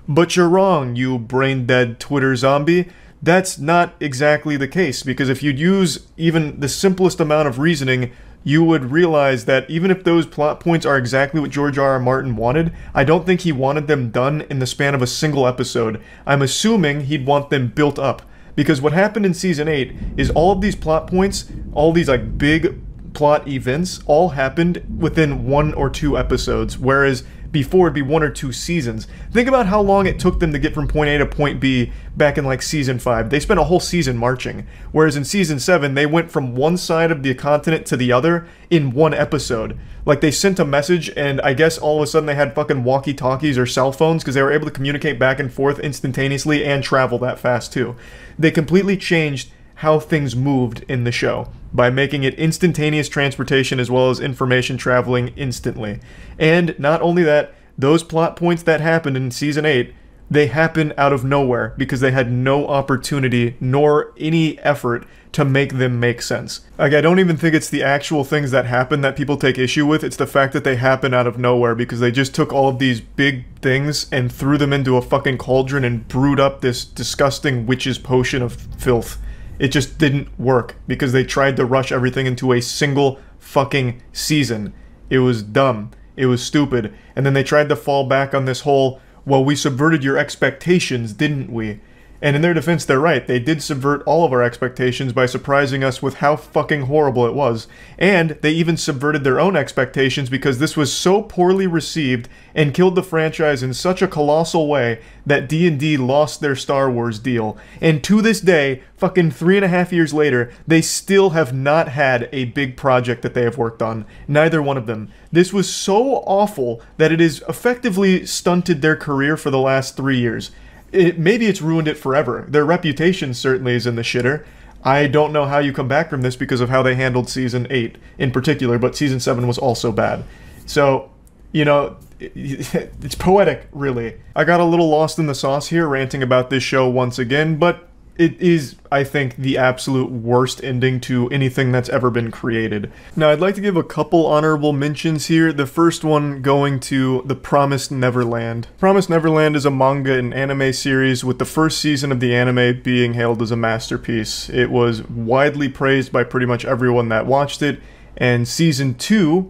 But you're wrong, you brain-dead Twitter zombie. That's not exactly the case, because if you'd use even the simplest amount of reasoning, you would realize that even if those plot points are exactly what George R.R. Martin wanted, I don't think he wanted them done in the span of a single episode. I'm assuming he'd want them built up. Because what happened in Season 8 is all of these plot points, all these like big plot events, all happened within 1 or 2 episodes, whereas before it'd be 1 or 2 seasons. Think about how long it took them to get from point A to point B back in like Season 5. They spent a whole season marching. Whereas in Season 7, they went from one side of the continent to the other in 1 episode. Like, they sent a message, and I guess all of a sudden they had fucking walkie-talkies or cell phones because they were able to communicate back and forth instantaneously and travel that fast too. They completely changed how things moved in the show by making it instantaneous transportation as well as information traveling instantly. And not only that, those plot points that happened in Season 8, they happened out of nowhere because they had no opportunity nor any effort to make them make sense. Like, I don't even think it's the actual things that happen that people take issue with, it's the fact that they happen out of nowhere because they just took all of these big things and threw them into a fucking cauldron and brewed up this disgusting witch's potion of filth. It just didn't work because they tried to rush everything into a single fucking season. It was dumb. It was stupid. And then they tried to fall back on this whole, well, we subverted your expectations, didn't we? And in their defense, they're right. They did subvert all of our expectations by surprising us with how fucking horrible it was. And they even subverted their own expectations because this was so poorly received and killed the franchise in such a colossal way that D&D lost their Star Wars deal. And to this day, fucking 3.5 years later, they still have not had a big project that they have worked on. Neither one of them. This was so awful that it has effectively stunted their career for the last 3 years. Maybe it's ruined it forever. Their reputation certainly is in the shitter. I don't know how you come back from this because of how they handled Season 8 in particular, but Season 7 was also bad. So, you know, it's poetic, really. I got a little lost in the sauce here ranting about this show once again, but it is, I think, the absolute worst ending to anything that's ever been created. Now, I'd like to give a couple honorable mentions here. The first one going to The Promised Neverland. Promised Neverland is a manga and anime series with the first season of the anime being hailed as a masterpiece. It was widely praised by pretty much everyone that watched it, and Season 2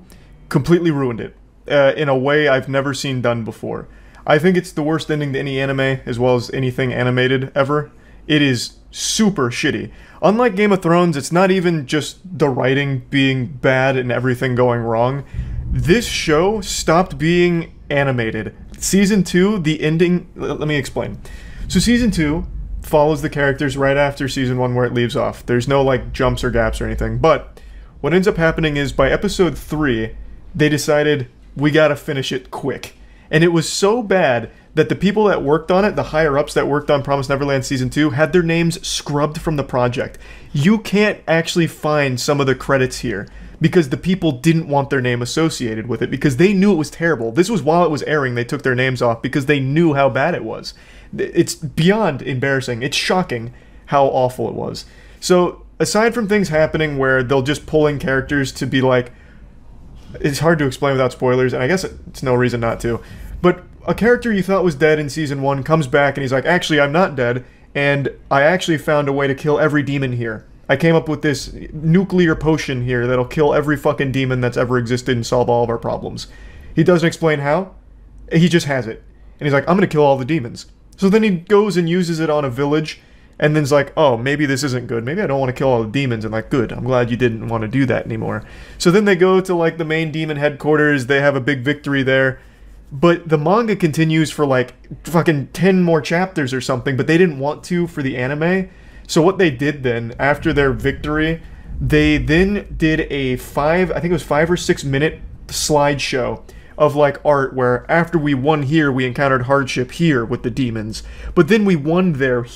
completely ruined it in a way I've never seen done before. I think it's the worst ending to any anime, as well as anything animated ever. It is super shitty. Unlike Game of Thrones, it's not even just the writing being bad and everything going wrong. This show stopped being animated. Season 2, the ending... Let me explain. So Season 2 follows the characters right after Season 1 where it leaves off. There's no, like, jumps or gaps or anything. But what ends up happening is by Episode 3, they decided, we gotta finish it quick. And it was so bad that the people that worked on it, the higher-ups that worked on Promised Neverland Season 2, had their names scrubbed from the project. You can't actually find some of the credits here because the people didn't want their name associated with it because they knew it was terrible. This was while it was airing, they took their names off because they knew how bad it was. It's beyond embarrassing. It's shocking how awful it was. So, aside from things happening where they'll just pull in characters to be like, it's hard to explain without spoilers, and I guess it's no reason not to, but a character you thought was dead in Season 1 comes back and he's like, actually, I'm not dead, and I actually found a way to kill every demon here. I came up with this nuclear potion here that'll kill every fucking demon that's ever existed and solve all of our problems. He doesn't explain how, he just has it. And he's like, I'm gonna kill all the demons. So then he goes and uses it on a village, and then's like, oh, maybe this isn't good. Maybe I don't want to kill all the demons. And like, good, I'm glad you didn't want to do that anymore. So then they go to like the main demon headquarters, they have a big victory there. But the manga continues for like fucking 10 more chapters or something, but they didn't want to for the anime. So what they did then, after their victory, they then did a I think it was 5 or 6 minute slideshow of like art where after we won here, we encountered hardship here with the demons. But then we won there,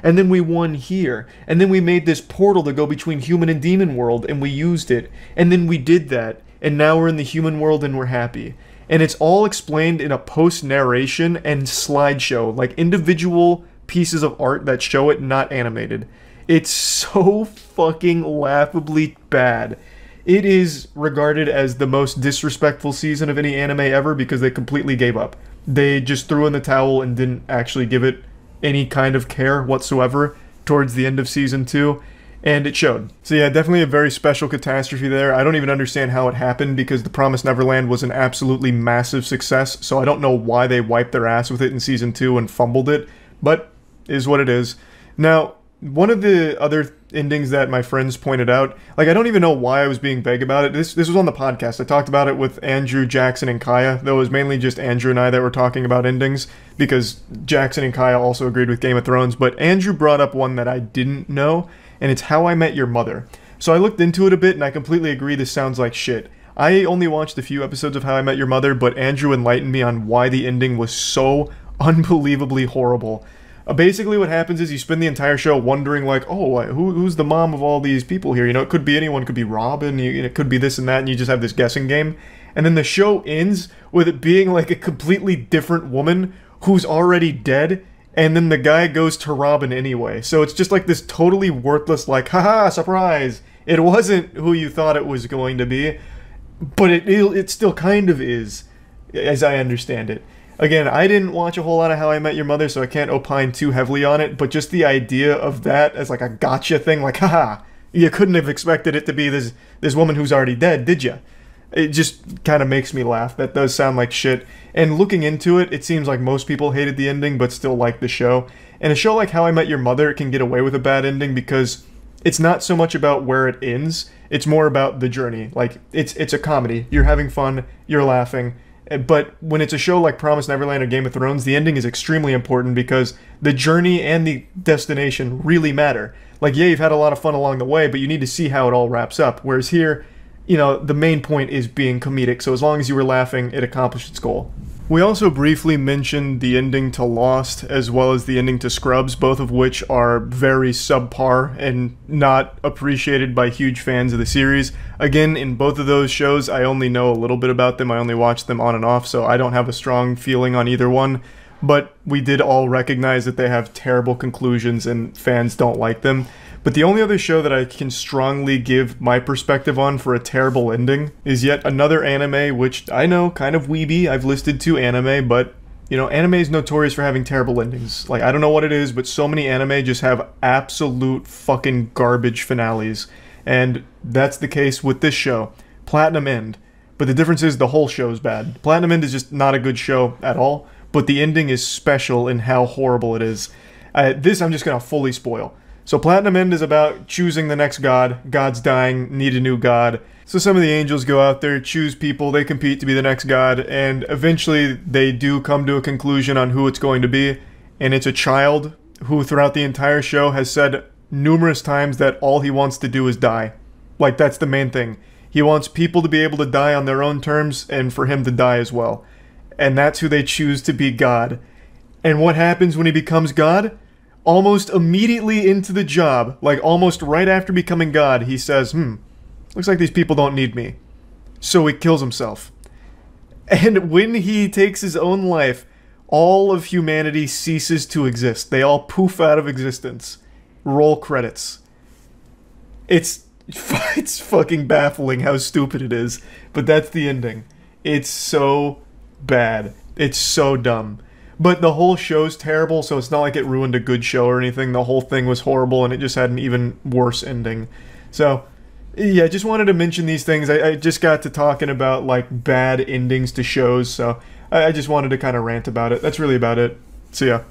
and then we won here. And then we made this portal to go between human and demon world, and we used it. And then we did that, and now we're in the human world and we're happy. And it's all explained in a post-narration and slideshow, like individual pieces of art that show it, not animated. It's so fucking laughably bad. It is regarded as the most disrespectful season of any anime ever because they completely gave up. They just threw in the towel and didn't actually give it any kind of care whatsoever towards the end of Season 2, and it showed. So yeah, definitely a very special catastrophe there. I don't even understand how it happened because The Promised Neverland was an absolutely massive success, so I don't know why they wiped their ass with it in Season 2 and fumbled it, but it is what it is. Now, one of the other endings that my friends pointed out, like I don't even know why I was being vague about it. This was on the podcast. I talked about it with Andrew, Jackson, and Kaya, though it was mainly just Andrew and I that were talking about endings because Jackson and Kaya also agreed with Game of Thrones, but Andrew brought up one that I didn't know, and it's How I Met Your Mother. So I looked into it a bit, and I completely agree this sounds like shit. I only watched a few episodes of How I Met Your Mother, but Andrew enlightened me on why the ending was so unbelievably horrible. Basically what happens is you spend the entire show wondering like, oh, who's the mom of all these people here? You know, it could be anyone, it could be Robin, it could be this and that, and you just have this guessing game. And then the show ends with it being like a completely different woman who's already dead, and then the guy goes to Robin anyway. So it's just like this totally worthless like, haha, surprise! It wasn't who you thought it was going to be, but it still kind of is, as I understand it. Again, I didn't watch a whole lot of How I Met Your Mother, so I can't opine too heavily on it, but just the idea of that as like a gotcha thing, like, haha, you couldn't have expected it to be this woman who's already dead, did ya? It just kind of makes me laugh. That does sound like shit. And looking into it, it seems like most people hated the ending, but still liked the show. And a show like How I Met Your Mother, it can get away with a bad ending because it's not so much about where it ends, it's more about the journey. Like, it's a comedy. You're having fun, you're laughing. But when it's a show like Promised Neverland or Game of Thrones, the ending is extremely important because the journey and the destination really matter. Like, yeah, you've had a lot of fun along the way, but you need to see how it all wraps up. Whereas here, you know, the main point is being comedic, so as long as you were laughing, it accomplished its goal. We also briefly mentioned the ending to Lost, as well as the ending to Scrubs, both of which are very subpar and not appreciated by huge fans of the series. Again, in both of those shows, I only know a little bit about them, I only watched them on and off, so I don't have a strong feeling on either one. But we did all recognize that they have terrible conclusions and fans don't like them. But the only other show that I can strongly give my perspective on for a terrible ending is yet another anime, which I know, kind of weeby, I've listed 2 anime, but, you know, anime is notorious for having terrible endings. Like, I don't know what it is, but so many anime just have absolute fucking garbage finales. And that's the case with this show, Platinum End. But the difference is the whole show's bad. Platinum End is just not a good show at all, but the ending is special in how horrible it is. This I'm just gonna fully spoil. So Platinum End is about choosing the next god. God's dying, need a new god. So some of the angels go out there, choose people, they compete to be the next god, and eventually they do come to a conclusion on who it's going to be. And it's a child who throughout the entire show has said numerous times that all he wants to do is die. Like, that's the main thing. He wants people to be able to die on their own terms and for him to die as well. And that's who they choose to be God. And what happens when he becomes God? Almost immediately into the job, like almost right after becoming God, he says, Looks like these people don't need me. So he kills himself. And when he takes his own life, all of humanity ceases to exist. They all poof out of existence. Roll credits. It's fucking baffling how stupid it is, but that's the ending. It's so bad. It's so dumb. But the whole show's terrible, so it's not like it ruined a good show or anything. The whole thing was horrible, and it just had an even worse ending. So, yeah, just wanted to mention these things. I just got to talking about, like, bad endings to shows, so I just wanted to kind of rant about it. That's really about it. See ya.